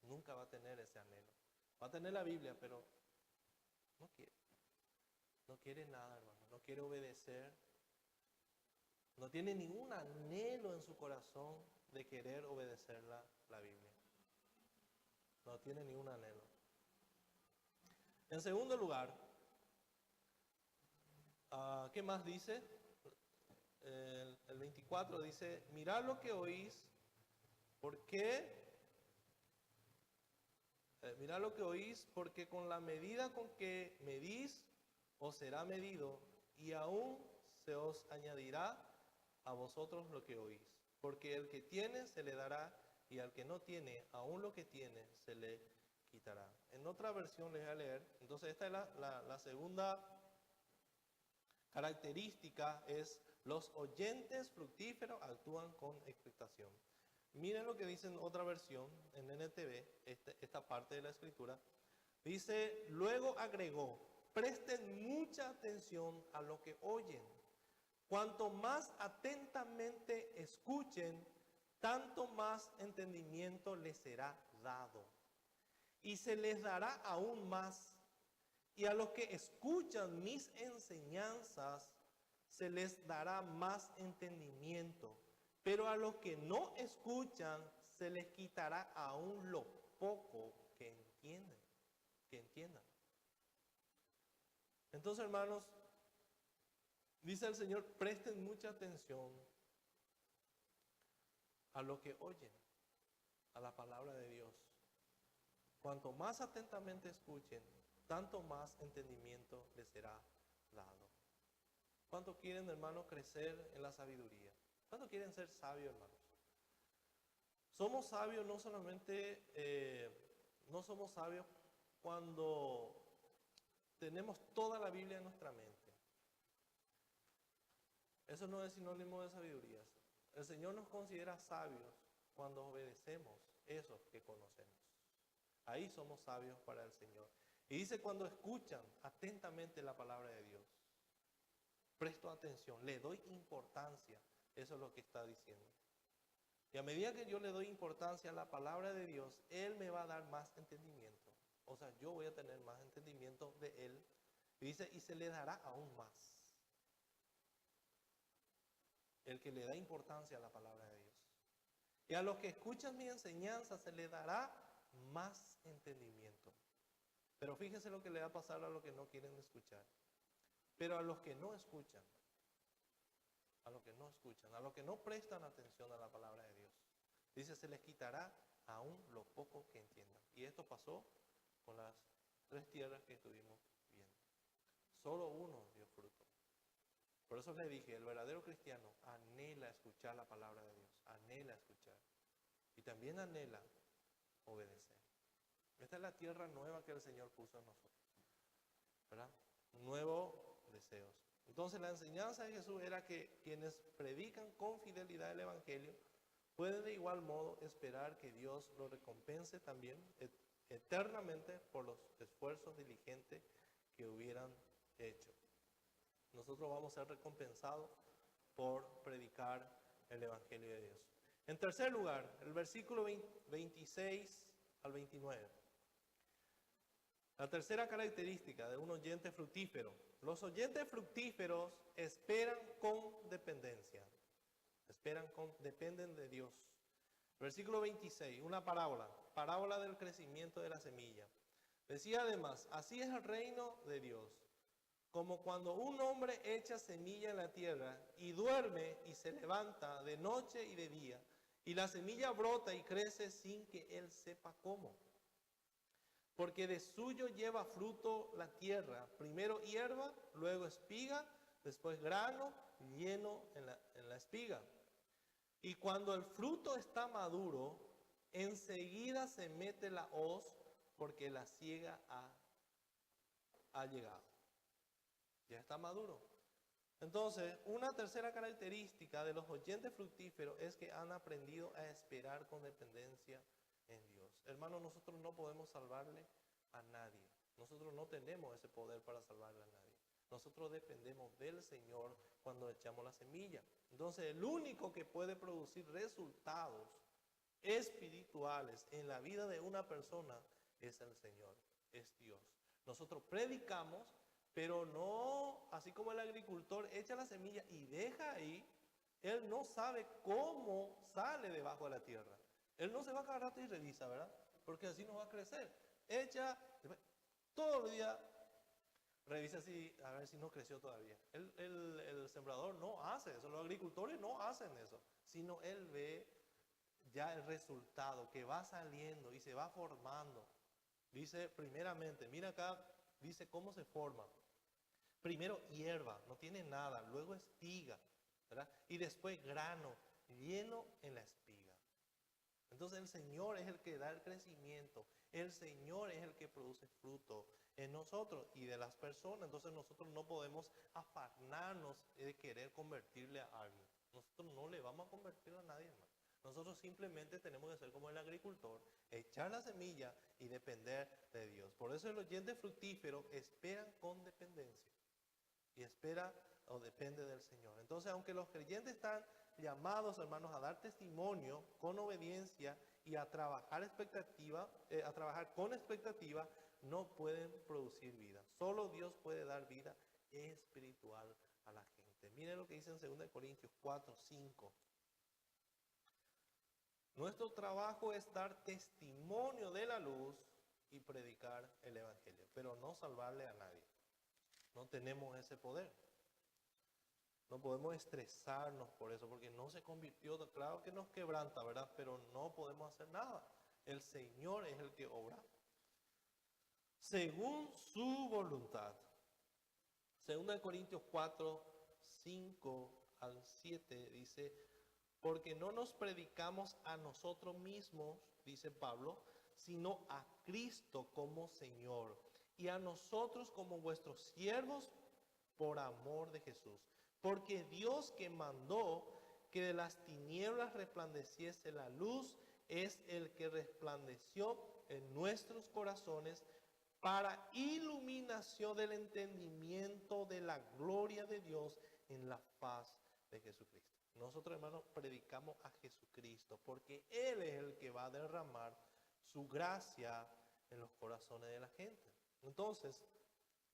Nunca va a tener ese anhelo. Va a tener la Biblia, pero no quiere. No quiere nada, hermano. No quiere obedecer. No tiene ningún anhelo en su corazón de querer obedecer la Biblia. No tiene ningún anhelo. En segundo lugar, ¿qué más dice? El 24 dice, mirad lo que oís, mirad lo que oís, porque con la medida con que medís, os será medido, y aún se os añadirá a vosotros lo que oís. Porque el que tiene se le dará, y al que no tiene, aún lo que tiene se le quitará. En otra versión les voy a leer. Entonces esta es la segunda característica, es los oyentes fructíferos actúan con expectación. Miren lo que dice en otra versión, en NTV, esta parte de la escritura. Dice, luego agregó, presten mucha atención a lo que oyen. Cuanto más atentamente escuchen, tanto más entendimiento les será dado. Y se les dará aún más. Y a los que escuchan mis enseñanzas, se les dará más entendimiento. Pero a los que no escuchan, se les quitará aún lo poco que entiendan. Entonces, hermanos, dice el Señor, presten mucha atención a lo que oyen, a la palabra de Dios. Cuanto más atentamente escuchen, tanto más entendimiento les será dado. ¿Cuánto quieren, hermanos, crecer en la sabiduría? ¿Cuánto quieren ser sabios, hermanos? Somos sabios no solamente, no somos sabios cuando tenemos toda la Biblia en nuestra mente. Eso no es sinónimo de sabiduría. El Señor nos considera sabios cuando obedecemos eso que conocemos. Ahí somos sabios para el Señor. Y dice cuando escuchan atentamente la palabra de Dios. Presto atención, le doy importancia. Eso es lo que está diciendo. Y a medida que yo le doy importancia a la palabra de Dios, Él me va a dar más entendimiento. O sea, yo voy a tener más entendimiento de Él. Y dice, y se le dará aún más. El que le da importancia a la palabra de Dios. Y a los que escuchan mi enseñanza se le dará más entendimiento. Pero fíjense lo que le va a pasar a los que no quieren escuchar. Pero a los que no escuchan, a los que no prestan atención a la palabra de Dios, dice, se les quitará aún lo poco que entiendan. Y esto pasó con las 3 tierras que estuvimos viendo. Solo uno dio fruto. Por eso le dije, el verdadero cristiano anhela escuchar la palabra de Dios, anhela escuchar. Y también anhela obedecer. Esta es la tierra nueva que el Señor puso en nosotros, ¿verdad? Nuevos deseos. Entonces la enseñanza de Jesús era que quienes predican con fidelidad el Evangelio pueden de igual modo esperar que Dios lo recompense también eternamente por los esfuerzos diligentes que hubieran hecho. Nosotros vamos a ser recompensados por predicar el Evangelio de Dios. En tercer lugar, el versículo 26 al 29. La tercera característica de un oyente fructífero. Los oyentes fructíferos esperan con dependencia. Dependen de Dios. Versículo 26, una parábola del crecimiento de la semilla. Decía además, así es el reino de Dios. Como cuando un hombre echa semilla en la tierra y duerme y se levanta de noche y de día, y la semilla brota y crece sin que él sepa cómo. Porque de suyo lleva fruto la tierra, primero hierba, luego espiga, después grano lleno en la espiga. Y cuando el fruto está maduro, enseguida se mete la hoz, porque la siega ha llegado. Ya está maduro. Entonces, una tercera característica de los oyentes fructíferos es que han aprendido a esperar con dependencia en Dios. Hermanos, nosotros no podemos salvarle a nadie. Nosotros no tenemos ese poder para salvarle a nadie. nosotros dependemos del Señor cuando echamos la semilla. Entonces, el único que puede producir resultados espirituales en la vida de una persona es el Señor, es Dios. Nosotros predicamos, pero no, así como el agricultor echa la semilla y deja ahí, él no sabe cómo sale debajo de la tierra. Él no se va a cada rato y revisa, ¿verdad? Porque así no va a crecer. Echa, todo el día revisa si, a ver si no creció todavía. El sembrador no hace eso, los agricultores no hacen eso, sino él ve ya el resultado que va saliendo y se va formando. Dice primeramente, mira acá, dice cómo se forma. Primero hierba, no tiene nada, luego espiga, ¿verdad? Y después grano, lleno en la espiga. Entonces el Señor es el que da el crecimiento, el Señor es el que produce fruto en nosotros y de las personas. Entonces nosotros no podemos afanarnos de querer convertirle a alguien. Nosotros no le vamos a convertir a nadie más. Nosotros simplemente tenemos que ser como el agricultor, echar la semilla y depender de Dios. Por eso el oyente fructífero espera con dependencia y espera o depende del Señor. Entonces, aunque los creyentes están llamados, hermanos, a dar testimonio con obediencia y a trabajar con expectativa, no pueden producir vida. Solo Dios puede dar vida espiritual a la gente. Miren lo que dice en 2 Corintios 4, 5. Nuestro trabajo es dar testimonio de la luz y predicar el evangelio, pero no salvarle a nadie. No tenemos ese poder. No podemos estresarnos por eso, porque no se convirtió. Claro que nos quebranta, ¿verdad? Pero no podemos hacer nada. El Señor es el que obra según su voluntad. 2 Corintios 4, 5 al 7 dice: porque no nos predicamos a nosotros mismos, dice Pablo, sino a Cristo como Señor, y a nosotros como vuestros siervos por amor de Jesús. Porque Dios, que mandó que de las tinieblas resplandeciese la luz, es el que resplandeció en nuestros corazones para iluminación del entendimiento de la gloria de Dios en la faz de Jesucristo. Nosotros, hermanos, predicamos a Jesucristo porque Él es el que va a derramar su gracia en los corazones de la gente. Entonces,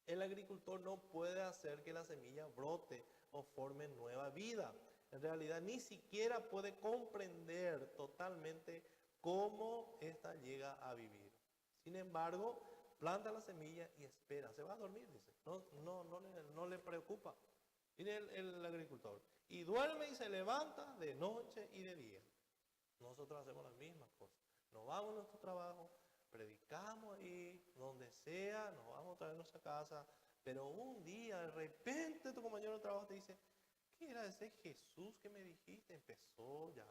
el agricultor no puede hacer que la semilla brote o forme nueva vida. En realidad, ni siquiera puede comprender totalmente cómo ésta llega a vivir. Sin embargo, planta la semilla y espera. Se va a dormir, dice. No le preocupa. Mire el agricultor. Y duerme y se levanta de noche y de día. Nosotros hacemos las mismas cosas. Nos vamos a nuestro trabajo, predicamos ahí, donde sea, nos vamos a traer a nuestra casa, pero un día de repente tu compañero de trabajo te dice: ¿qué era ese Jesús que me dijiste? Empezó ya,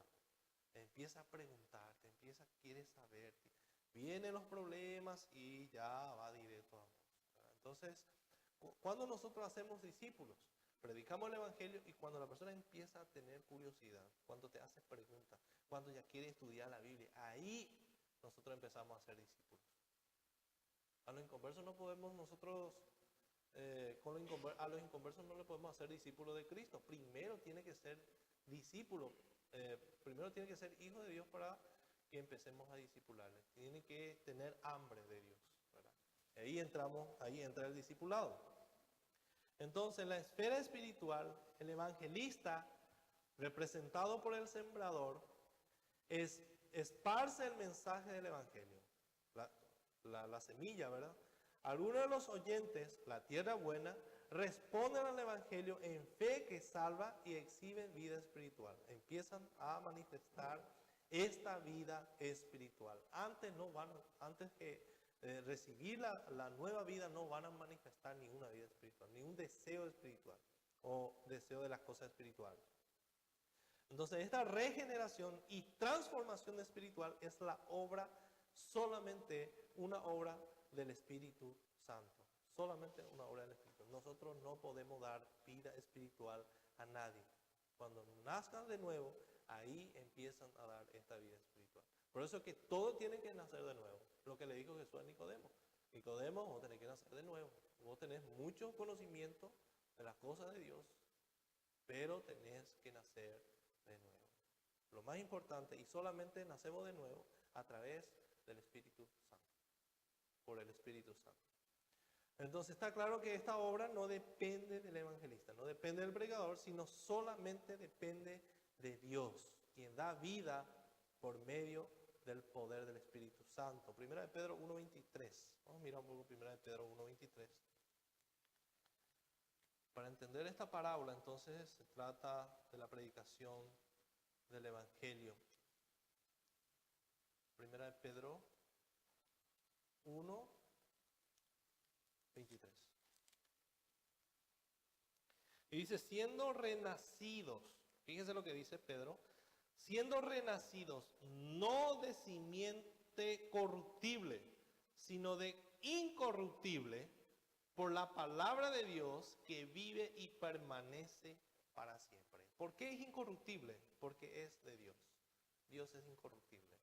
empieza a preguntarte, quiere saber, vienen los problemas y ya va directo a vos. Entonces, cuando nosotros hacemos discípulos, predicamos el evangelio, y cuando la persona empieza a tener curiosidad, cuando te hace preguntas, cuando ya quiere estudiar la Biblia, ahí nosotros empezamos a ser discípulos. A los inconversos no podemos nosotros, a los inconversos no le podemos hacer discípulos de Cristo. Primero tiene que ser discípulo, primero tiene que ser hijo de Dios para que empecemos a discipularle. Tiene que tener hambre de Dios, ¿verdad? Ahí entra el discipulado. Entonces, en la esfera espiritual, el evangelista, representado por el sembrador, esparce el mensaje del evangelio, la semilla, ¿verdad? Algunos de los oyentes, la tierra buena, responden al evangelio en fe que salva y exhiben vida espiritual. Empiezan a manifestar esta vida espiritual. Antes que recibir la nueva vida, no van a manifestar ninguna vida espiritual, ni un deseo espiritual o deseo de las cosas espirituales. Entonces, esta regeneración y transformación espiritual es solamente una obra del Espíritu Santo. Solamente una obra del Espíritu. Nosotros no podemos dar vida espiritual a nadie. Cuando nazcan de nuevo, ahí empiezan a dar esta vida espiritual. Por eso es que todo tiene que nacer de nuevo. Lo que le dijo Jesús a Nicodemo. Nicodemo, vos tenés que nacer de nuevo. Vos tenés mucho conocimiento de las cosas de Dios, pero tenés que nacer de nuevo. Lo más importante, y solamente nacemos de nuevo a través del Espíritu Santo, por el Espíritu Santo. Entonces está claro que esta obra no depende del evangelista, no depende del predicador, sino solamente depende de Dios, quien da vida por medio del poder del Espíritu Santo. Primera de Pedro 1.23. Vamos a mirar un poco Primera de Pedro 1.23. Para entender esta parábola, entonces, se trata de la predicación del Evangelio. Primera de Pedro 1.23. Y dice, siendo renacidos, fíjense lo que dice Pedro, siendo renacidos no de simiente corruptible, sino de incorruptible, por la palabra de Dios que vive y permanece para siempre. ¿Por qué es incorruptible? Porque es de Dios. Dios es incorruptible.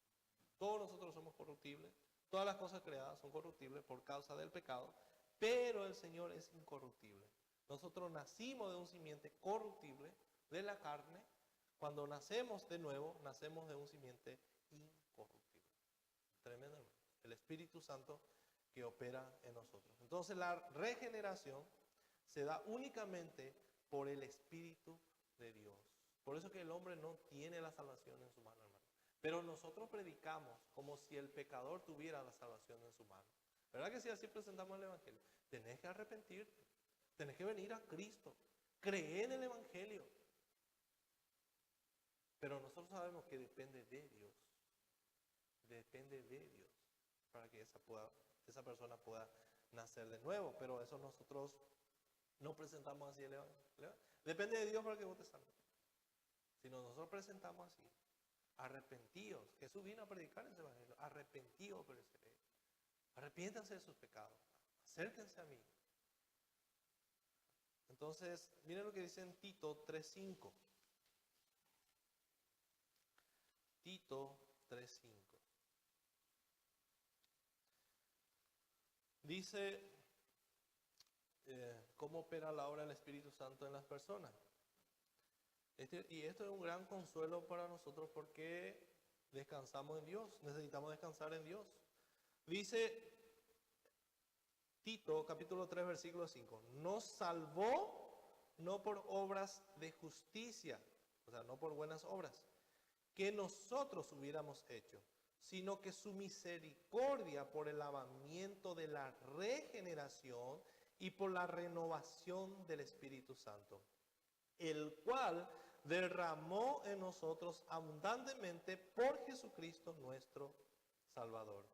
Todos nosotros somos corruptibles, todas las cosas creadas son corruptibles por causa del pecado, pero el Señor es incorruptible. Nosotros nacimos de un simiente corruptible, de la carne. Cuando nacemos de nuevo, nacemos de un simiente incorruptible. Tremendamente. El Espíritu Santo que opera en nosotros. Entonces la regeneración se da únicamente por el Espíritu de Dios. Por eso que el hombre no tiene la salvación en su mano, hermano. Pero nosotros predicamos como si el pecador tuviera la salvación en su mano. ¿Verdad que si así presentamos el Evangelio? Tenés que arrepentirte. Tenés que venir a Cristo. Creer en el Evangelio. Pero nosotros sabemos que depende de Dios. Depende de Dios para que esa persona pueda nacer de nuevo. Pero eso nosotros no presentamos así el Evangelio. Depende de Dios para que vos te salves. Si nosotros presentamos así, arrepentíos. Jesús vino a predicar ese Evangelio. Arrepentíos, arrepiéntanse de sus pecados. Acérquense a mí. Entonces, miren lo que dice en Tito 3.5. Tito 3.5. Dice cómo opera la obra del Espíritu Santo en las personas. Y esto es un gran consuelo para nosotros porque descansamos en Dios, necesitamos descansar en Dios. Dice Tito capítulo 3 versículo 5, nos salvó no por obras de justicia, o sea, no por buenas obras, que nosotros hubiéramos hecho, sino que su misericordia por el lavamiento de la regeneración y por la renovación del Espíritu Santo, el cual derramó en nosotros abundantemente por Jesucristo nuestro Salvador,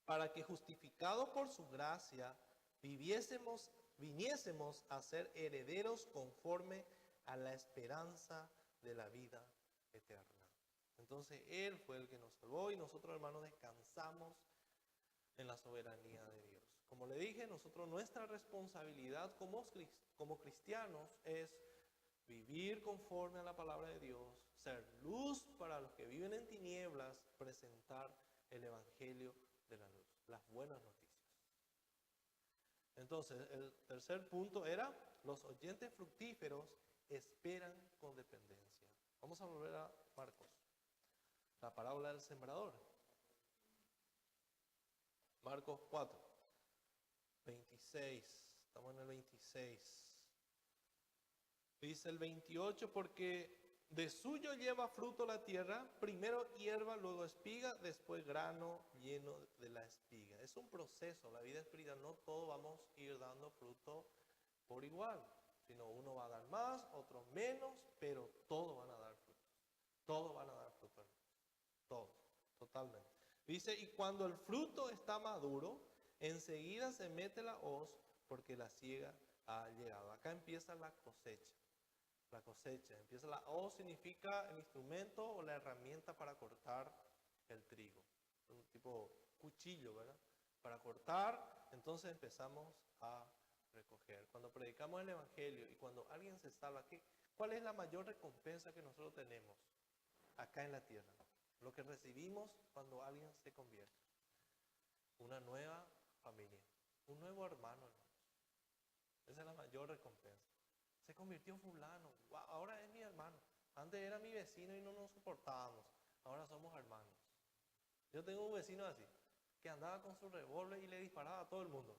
para que justificados por su gracia viniésemos a ser herederos conforme a la esperanza de la vida eterna. Entonces Él fue el que nos salvó y nosotros, hermanos, descansamos en la soberanía de Dios. Como le dije, nosotros nuestra responsabilidad como cristianos es vivir conforme a la palabra de Dios, ser luz para los que viven en tinieblas, presentar el Evangelio de la luz, las buenas noticias. Entonces, el tercer punto era, los oyentes fructíferos esperan con dependencia. Vamos a volver a Marcos, la parábola del sembrador. Marcos 4, 26, estamos en el 26. Dice el 28, porque de suyo lleva fruto la tierra, primero hierba, luego espiga, después grano lleno de la espiga. Es un proceso, la vida espiritual, no todos vamos a ir dando fruto por igual, sino uno va a dar más, otro menos, pero todos van a dar fruto. Todos van a dar fruto, todos, totalmente. Dice, y cuando el fruto está maduro, enseguida se mete la hoz, porque la siega ha llegado. Acá empieza la cosecha. La cosecha. Empieza la hoz, significa el instrumento o la herramienta para cortar el trigo. Un tipo cuchillo, ¿verdad? Para cortar, entonces empezamos a recoger. Cuando predicamos el Evangelio y cuando alguien se salva, ¿cuál es la mayor recompensa que nosotros tenemos acá en la tierra? Lo que recibimos cuando alguien se convierte. Una nueva familia, un nuevo hermano, Esa es la mayor recompensa. Se convirtió fulano, wow, ahora es mi hermano. Antes era mi vecino y no nos soportábamos, ahora somos hermanos. Yo tengo un vecino así, que andaba con su revólver y le disparaba a todo el mundo.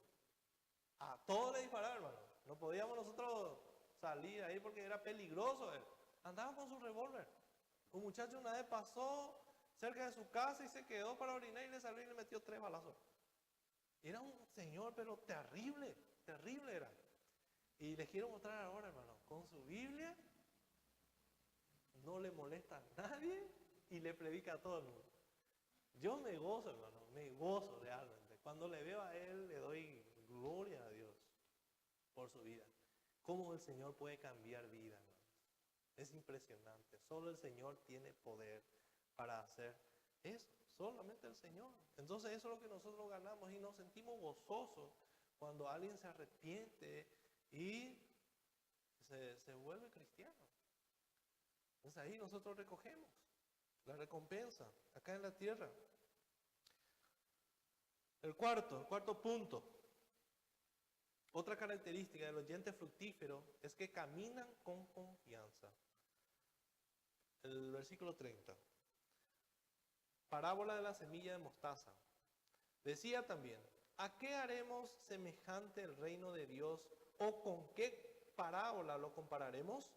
A todos le disparaba, hermano. No podíamos nosotros salir ahí porque era peligroso él. Andaba con su revólver. Un muchacho una vez pasó cerca de su casa y se quedó para orinar y le salió y le metió 3 balazos. Era un señor, pero terrible, terrible era. Y les quiero mostrar ahora, hermano, con su Biblia, no le molesta a nadie y le predica a todo el mundo. Yo me gozo, hermano, me gozo realmente. Cuando le veo a él, le doy gloria a Dios por su vida. Cómo el Señor puede cambiar vida, hermano. Es impresionante. Solo el Señor tiene poder para hacer eso. Solamente el Señor. Entonces eso es lo que nosotros ganamos y nos sentimos gozosos cuando alguien se arrepiente y se vuelve cristiano. Entonces ahí nosotros recogemos la recompensa acá en la tierra. El cuarto punto. Otra característica del oyente fructífero es que caminan con confianza. El versículo 30. Parábola de la semilla de mostaza. Decía también, ¿a qué haremos semejante el reino de Dios o con qué parábola lo compararemos?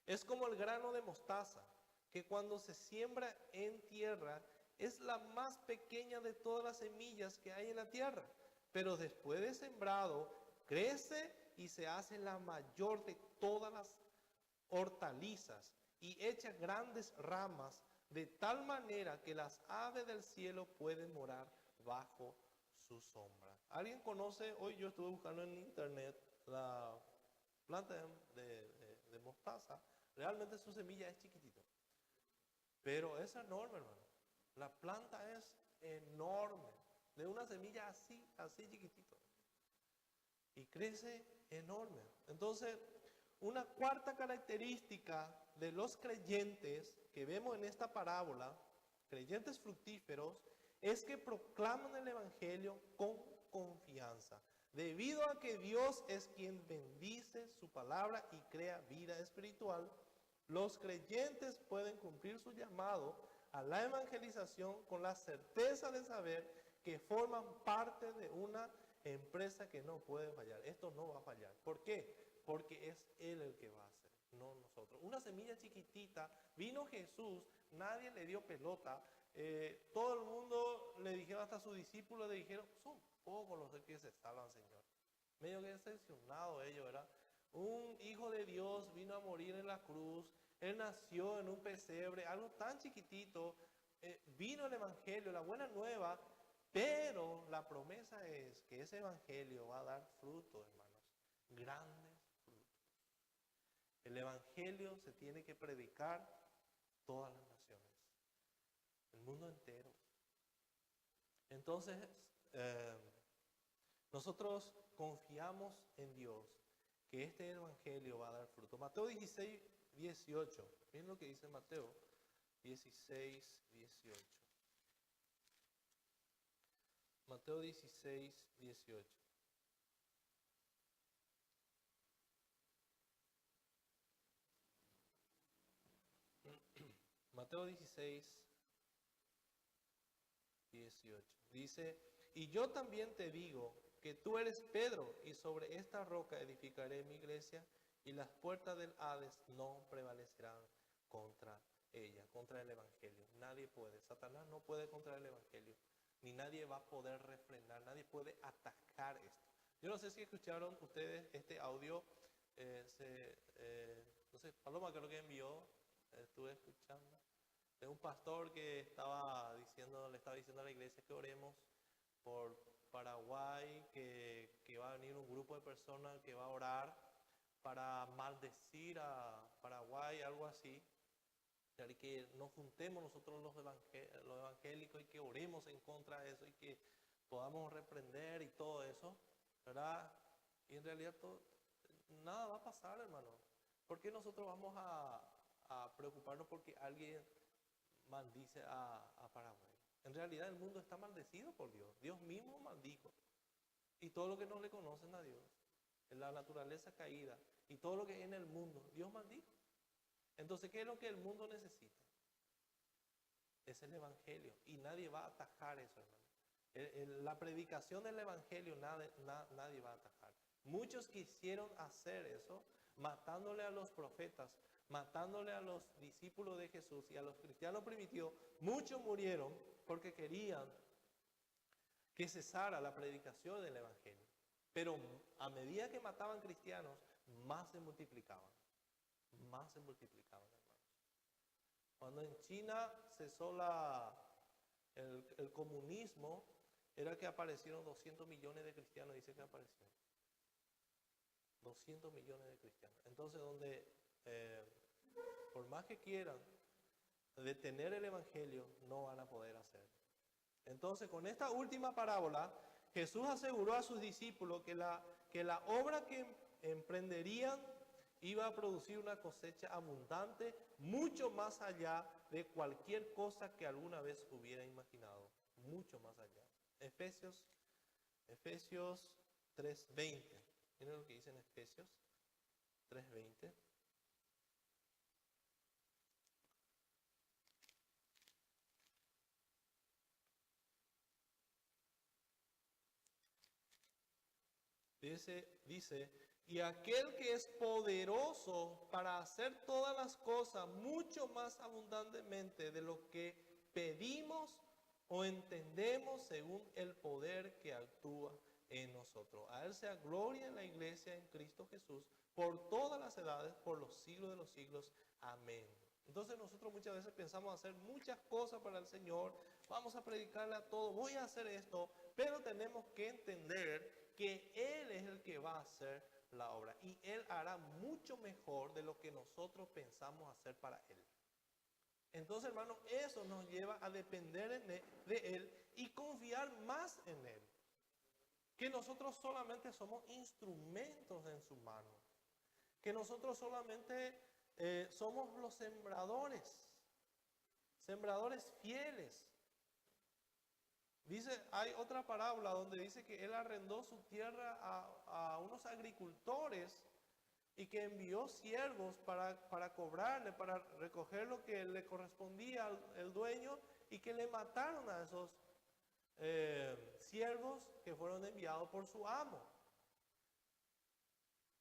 Es como el grano de mostaza, que cuando se siembra en tierra es la más pequeña de todas las semillas que hay en la tierra, pero después de sembrado crece y se hace la mayor de todas las hortalizas y echa grandes ramas de tal manera que las aves del cielo pueden morar bajo su sombra. ¿Alguien conoce? Hoy yo estuve buscando en internet la planta de mostaza. Realmente su semilla es chiquitita, pero es enorme, hermano. La planta es enorme, de una semilla así chiquitito, y crece enorme. Entonces, una cuarta característica de los creyentes que vemos en esta parábola, creyentes fructíferos, es que proclaman el Evangelio con confianza. Debido a que Dios es quien bendice su palabra y crea vida espiritual, los creyentes pueden cumplir su llamado a la evangelización con la certeza de saber que forman parte de una empresa que no puede fallar. Esto no va a fallar. ¿Por qué? Porque es Él el que va a hacer, no nosotros. Una semilla chiquitita, vino Jesús, nadie le dio pelota, todo el mundo le dijeron, hasta sus discípulos le dijeron, son pocos los que se salvan, Señor. Medio que decepcionado ellos, ¿verdad? Un hijo de Dios vino a morir en la cruz, Él nació en un pesebre, algo tan chiquitito, vino el Evangelio, la buena nueva, pero la promesa es que ese Evangelio va a dar frutos, hermanos, grandes frutos. El Evangelio se tiene que predicar todas las naciones, el mundo entero. Entonces, nosotros confiamos en Dios, que este Evangelio va a dar fruto. Mateo 16, 18. Miren lo que dice Mateo 16, 18. Mateo 16, 18. Mateo 16, 18. Dice, y yo también te digo que tú eres Pedro, y sobre esta roca edificaré mi iglesia, y las puertas del Hades no prevalecerán contra ella, contra el Evangelio. Nadie puede, Satanás no puede contra el Evangelio, ni nadie va a poder refrenar, nadie puede atacar esto. Yo no sé si escucharon ustedes este audio, no sé, Paloma creo que envió, estuve escuchando, de un pastor que le estaba diciendo a la iglesia que oremos por Paraguay, que va a venir un grupo de personas que va a orar para maldecir a Paraguay, algo así. Y que nos juntemos nosotros los evangélicos y que oremos en contra de eso y que podamos reprender y todo eso, ¿verdad? Y en realidad nada va a pasar, hermano. ¿Por qué nosotros vamos a preocuparnos porque alguien maldice a Paraguay? En realidad el mundo está maldecido por Dios. Dios mismo maldijo. Y todo lo que no le conocen a Dios. en la naturaleza caída y todo lo que hay en el mundo, Dios maldijo. Entonces, ¿qué es lo que el mundo necesita? Es el Evangelio. Y nadie va a atajar eso, hermano. La predicación del Evangelio nadie va a atajar. Muchos quisieron hacer eso, matándole a los profetas, matándole a los discípulos de Jesús y a los cristianos primitivos. Muchos murieron porque querían que cesara la predicación del Evangelio. Pero a medida que mataban cristianos, más se multiplicaban. Más se multiplicaban, hermanos. Cuando en China cesó el comunismo, era que aparecieron 200 millones de cristianos, dice que aparecieron. 200 millones de cristianos. Entonces, donde por más que quieran detener el Evangelio, no van a poder hacerlo. Entonces, con esta última parábola, Jesús aseguró a sus discípulos que la obra que emprenderían iba a producir una cosecha abundante, mucho más allá de cualquier cosa que alguna vez hubiera imaginado. Mucho más allá. Efesios 3:20. Miren lo que dice en Efesios 3:20. Dice, y aquel que es poderoso para hacer todas las cosas mucho más abundantemente de lo que pedimos o entendemos según el poder que actúa en nosotros. A Él sea gloria en la iglesia en Cristo Jesús por todas las edades, por los siglos de los siglos. Amén. Entonces nosotros muchas veces pensamos hacer muchas cosas para el Señor, vamos a predicarle a todos, voy a hacer esto, pero tenemos que entender que Él es el que va a hacer la obra y Él hará mucho mejor de lo que nosotros pensamos hacer para Él. Entonces, hermano, eso nos lleva a depender de Él y confiar más en Él. Que nosotros solamente somos instrumentos en su mano. Que nosotros solamente somos los sembradores fieles. Dice, hay otra parábola donde dice que Él arrendó su tierra a unos agricultores y que envió siervos para cobrarle, para recoger lo que le correspondía al dueño y que le mataron a esos siervos que fueron enviados por su amo.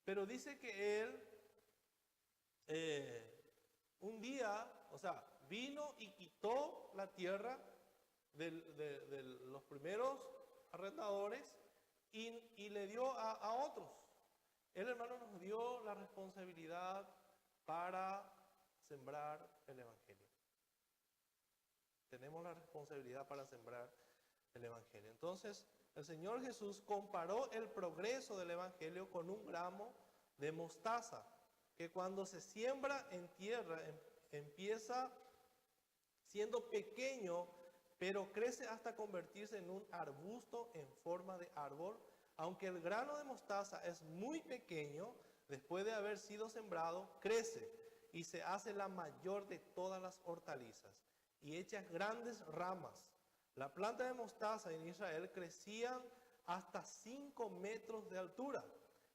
Pero dice que Él un día, vino y quitó la tierra de los primeros arrendadores y le dio a otros. El hermano nos dio la responsabilidad para sembrar el Evangelio. Tenemos la responsabilidad para sembrar el Evangelio. Entonces, el Señor Jesús comparó el progreso del Evangelio con un gramo de mostaza, que cuando se siembra en tierra empieza siendo pequeño, pero crece hasta convertirse en un arbusto en forma de árbol. Aunque el grano de mostaza es muy pequeño, después de haber sido sembrado, crece y se hace la mayor de todas las hortalizas y echa grandes ramas. La planta de mostaza en Israel crecían hasta 5 metros de altura.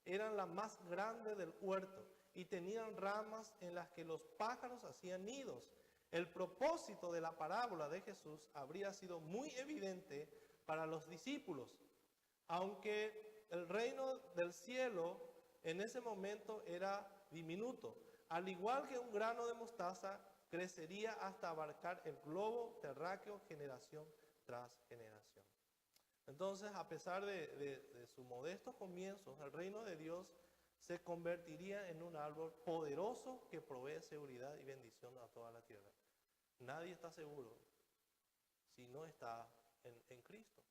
Eran la más grande del huerto y tenían ramas en las que los pájaros hacían nidos. El propósito de la parábola de Jesús habría sido muy evidente para los discípulos, aunque el reino del cielo en ese momento era diminuto. Al igual que un grano de mostaza, crecería hasta abarcar el globo terráqueo generación tras generación. Entonces, a pesar de sus modestos comienzos, el reino de Dios se convertiría en un árbol poderoso que provee seguridad y bendición a toda la tierra. Nadie está seguro si no está en Cristo.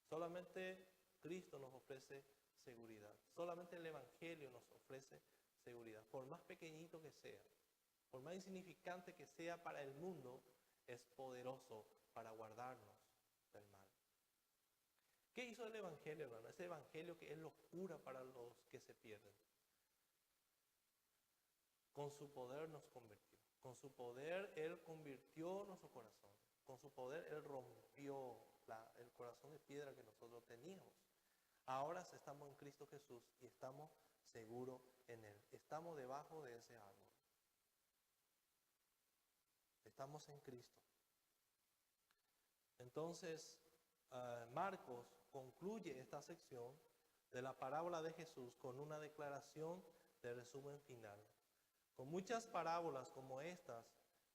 Solamente Cristo nos ofrece seguridad. Solamente el Evangelio nos ofrece seguridad. Por más pequeñito que sea, por más insignificante que sea para el mundo, es poderoso para guardarnos del mal. ¿Qué hizo el Evangelio, hermano? Ese Evangelio que es locura para los que se pierden. Con su poder nos convirtió. Con su poder Él convirtió nuestro corazón. Con su poder Él rompió el corazón de piedra que nosotros teníamos. Ahora estamos en Cristo Jesús y estamos seguros en Él. Estamos debajo de ese árbol. Estamos en Cristo. Entonces, Marcos concluye esta sección de la parábola de Jesús con una declaración de resumen final. Con muchas parábolas como estas,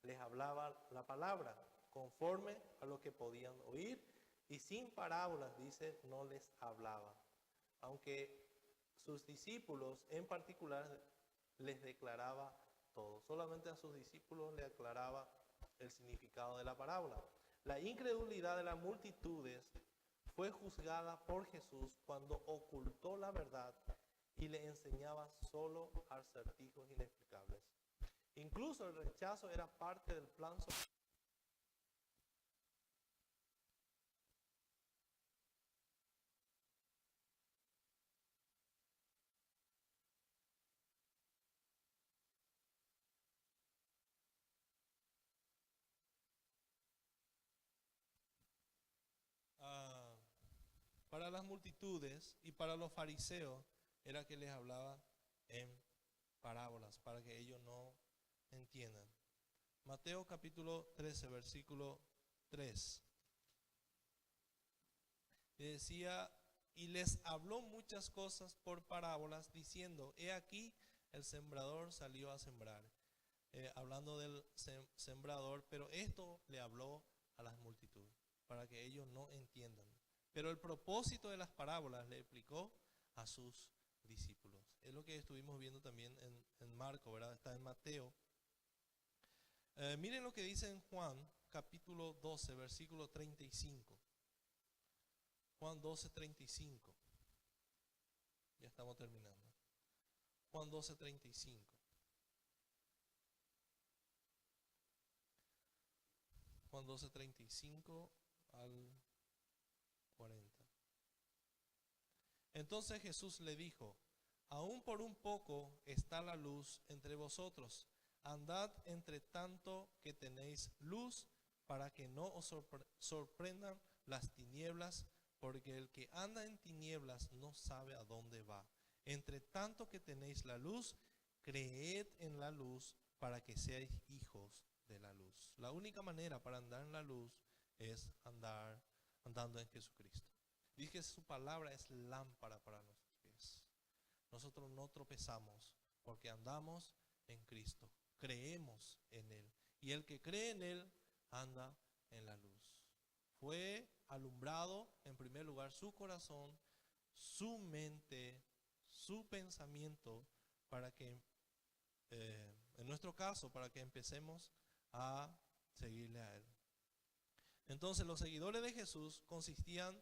les hablaba la palabra conforme a lo que podían oír, y sin parábolas, dice, no les hablaba. Aunque sus discípulos en particular les declaraba todo. Solamente a sus discípulos le aclaraba el significado de la parábola. La incredulidad de las multitudes fue juzgada por Jesús cuando ocultó la verdad y le enseñaba solo acertijos inexplicables. Incluso el rechazo era parte del plan social. Para las multitudes y para los fariseos era que les hablaba en parábolas para que ellos no entiendan. Mateo capítulo 13, versículo 3. Le decía, y les habló muchas cosas por parábolas, diciendo, he aquí el sembrador salió a sembrar. Hablando del sembrador, pero esto le habló a las multitudes, para que ellos no entiendan. Pero el propósito de las parábolas le explicó a sus discípulos. Es lo que estuvimos viendo también en Marco, ¿verdad? Está en Mateo. Miren lo que dice en Juan, capítulo 12, versículo 35. Juan 12, 35. Ya estamos terminando. Juan 12, 35. Juan 12, 35 al 40. Entonces Jesús le dijo, aún por un poco está la luz entre vosotros. Andad entre tanto que tenéis luz, para que no os sorprendan las tinieblas, porque el que anda en tinieblas no sabe a dónde va. Entre tanto que tenéis la luz, creed en la luz, para que seáis hijos de la luz. La única manera para andar en la luz es andando en Jesucristo. Dice que su palabra es lámpara para nuestros pies. Nosotros no tropezamos porque andamos en Cristo, creemos en Él. Y el que cree en Él anda en la luz. Fue alumbrado en primer lugar su corazón, su mente, su pensamiento, para que, en nuestro caso, para que empecemos a seguirle a Él. Entonces los seguidores de Jesús consistían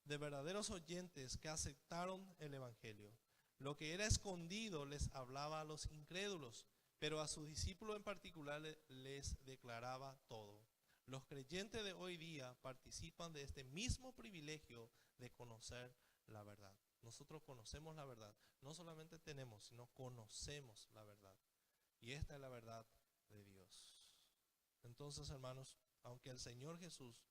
de verdaderos oyentes que aceptaron el Evangelio. Lo que era escondido les hablaba a los incrédulos, pero a sus discípulos en particular les declaraba todo. Los creyentes de hoy día participan de este mismo privilegio de conocer la verdad. Nosotros conocemos la verdad. No solamente tenemos, sino conocemos la verdad. Y esta es la verdad de Dios. Entonces, hermanos, aunque el Señor Jesús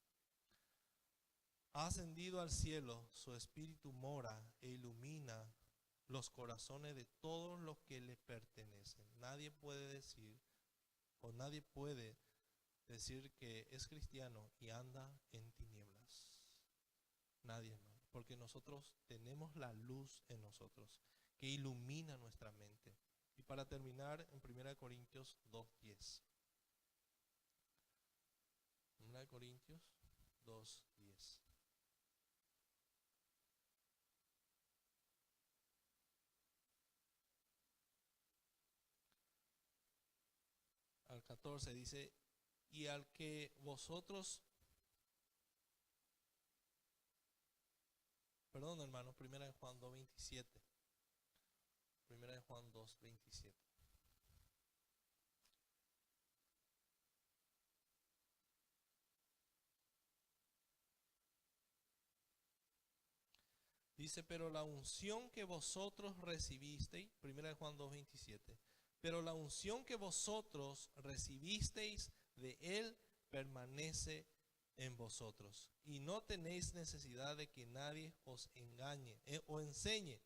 ha ascendido al cielo, su Espíritu mora e ilumina los corazones de todos los que le pertenecen. Nadie puede decir que es cristiano y anda en tinieblas. Nadie, hermano, porque nosotros tenemos la luz en nosotros que ilumina nuestra mente. Y para terminar, en 1 Corintios 2:10. 1 Corintios 2:10. Al 14 dice, y al que vosotros, perdón hermano, 1 Juan 2:27. 1 Juan 2:27. Dice, pero la unción que vosotros recibisteis, 1 Juan 2:27, pero la unción que vosotros recibisteis de Él permanece en vosotros, y no tenéis necesidad de que nadie os engañe o enseñe,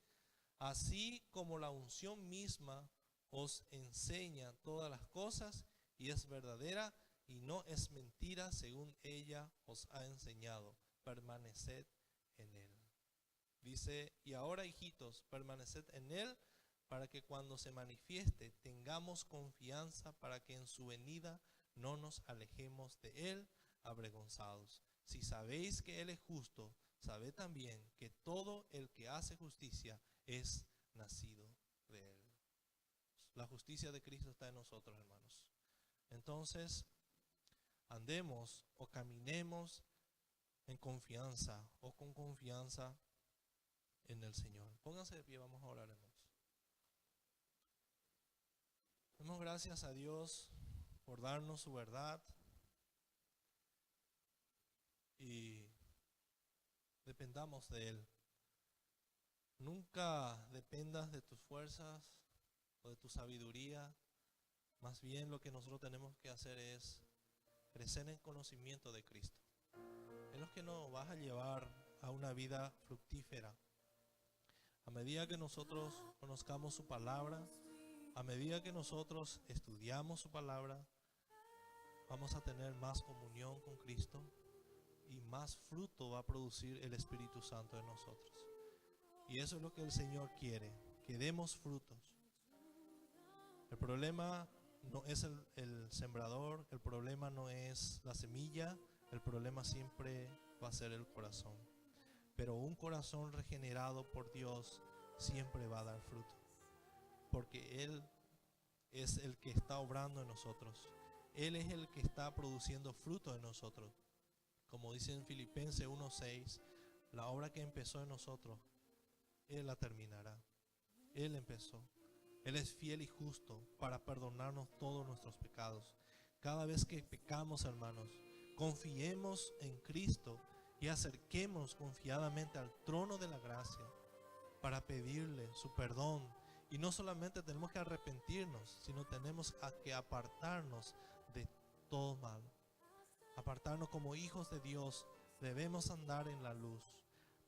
así como la unción misma os enseña todas las cosas, y es verdadera y no es mentira, según ella os ha enseñado. Permaneced en él. Dice, y ahora, hijitos, permaneced en él, para que cuando se manifieste tengamos confianza, para que en su venida no nos alejemos de él avergonzados. Si sabéis que él es justo, sabed también que todo el que hace justicia es nacido de él. La justicia de Cristo está en nosotros, hermanos. Entonces, andemos o caminemos en confianza o con confianza en el Señor. Pónganse de pie, vamos a orar, hermanos. Demos gracias a Dios por darnos su verdad y dependamos de Él. Nunca dependas de tus fuerzas o de tu sabiduría. Más bien lo que nosotros tenemos que hacer es crecer en conocimiento de Cristo. Es lo que nos va a llevar a una vida fructífera. A medida que nosotros conozcamos su palabra, a medida que nosotros estudiamos su palabra, vamos a tener más comunión con Cristo y más fruto va a producir el Espíritu Santo en nosotros. Y eso es lo que el Señor quiere, que demos frutos. El problema no es el sembrador, el problema no es la semilla, el problema siempre va a ser el corazón. Pero un corazón regenerado por Dios siempre va a dar fruto, porque Él es el que está obrando en nosotros. Él es el que está produciendo fruto en nosotros. Como dice en Filipenses 1:6, la obra que empezó en nosotros, Él la terminará. Él empezó. Él es fiel y justo para perdonarnos todos nuestros pecados. Cada vez que pecamos, hermanos, confiemos en Cristo y acerquémonos confiadamente al trono de la gracia para pedirle su perdón. Y no solamente tenemos que arrepentirnos, sino tenemos que apartarnos de todo mal. Apartarnos como hijos de Dios, debemos andar en la luz,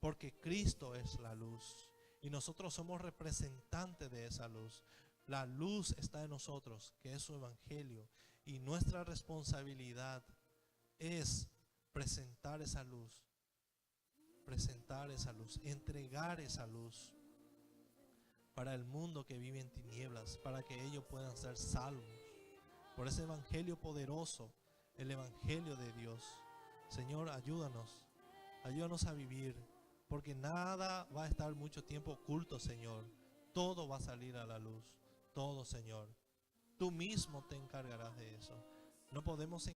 porque Cristo es la luz. Y nosotros somos representantes de esa luz. La luz está en nosotros, que es su evangelio. Y nuestra responsabilidad es presentar esa luz, entregar esa luz para el mundo que vive en tinieblas, para que ellos puedan ser salvos por ese evangelio poderoso, el evangelio de Dios. Señor, ayúdanos a vivir, porque nada va a estar mucho tiempo oculto, Señor. Todo va a salir a la luz, todo, Señor. Tú mismo te encargarás de eso. No podemos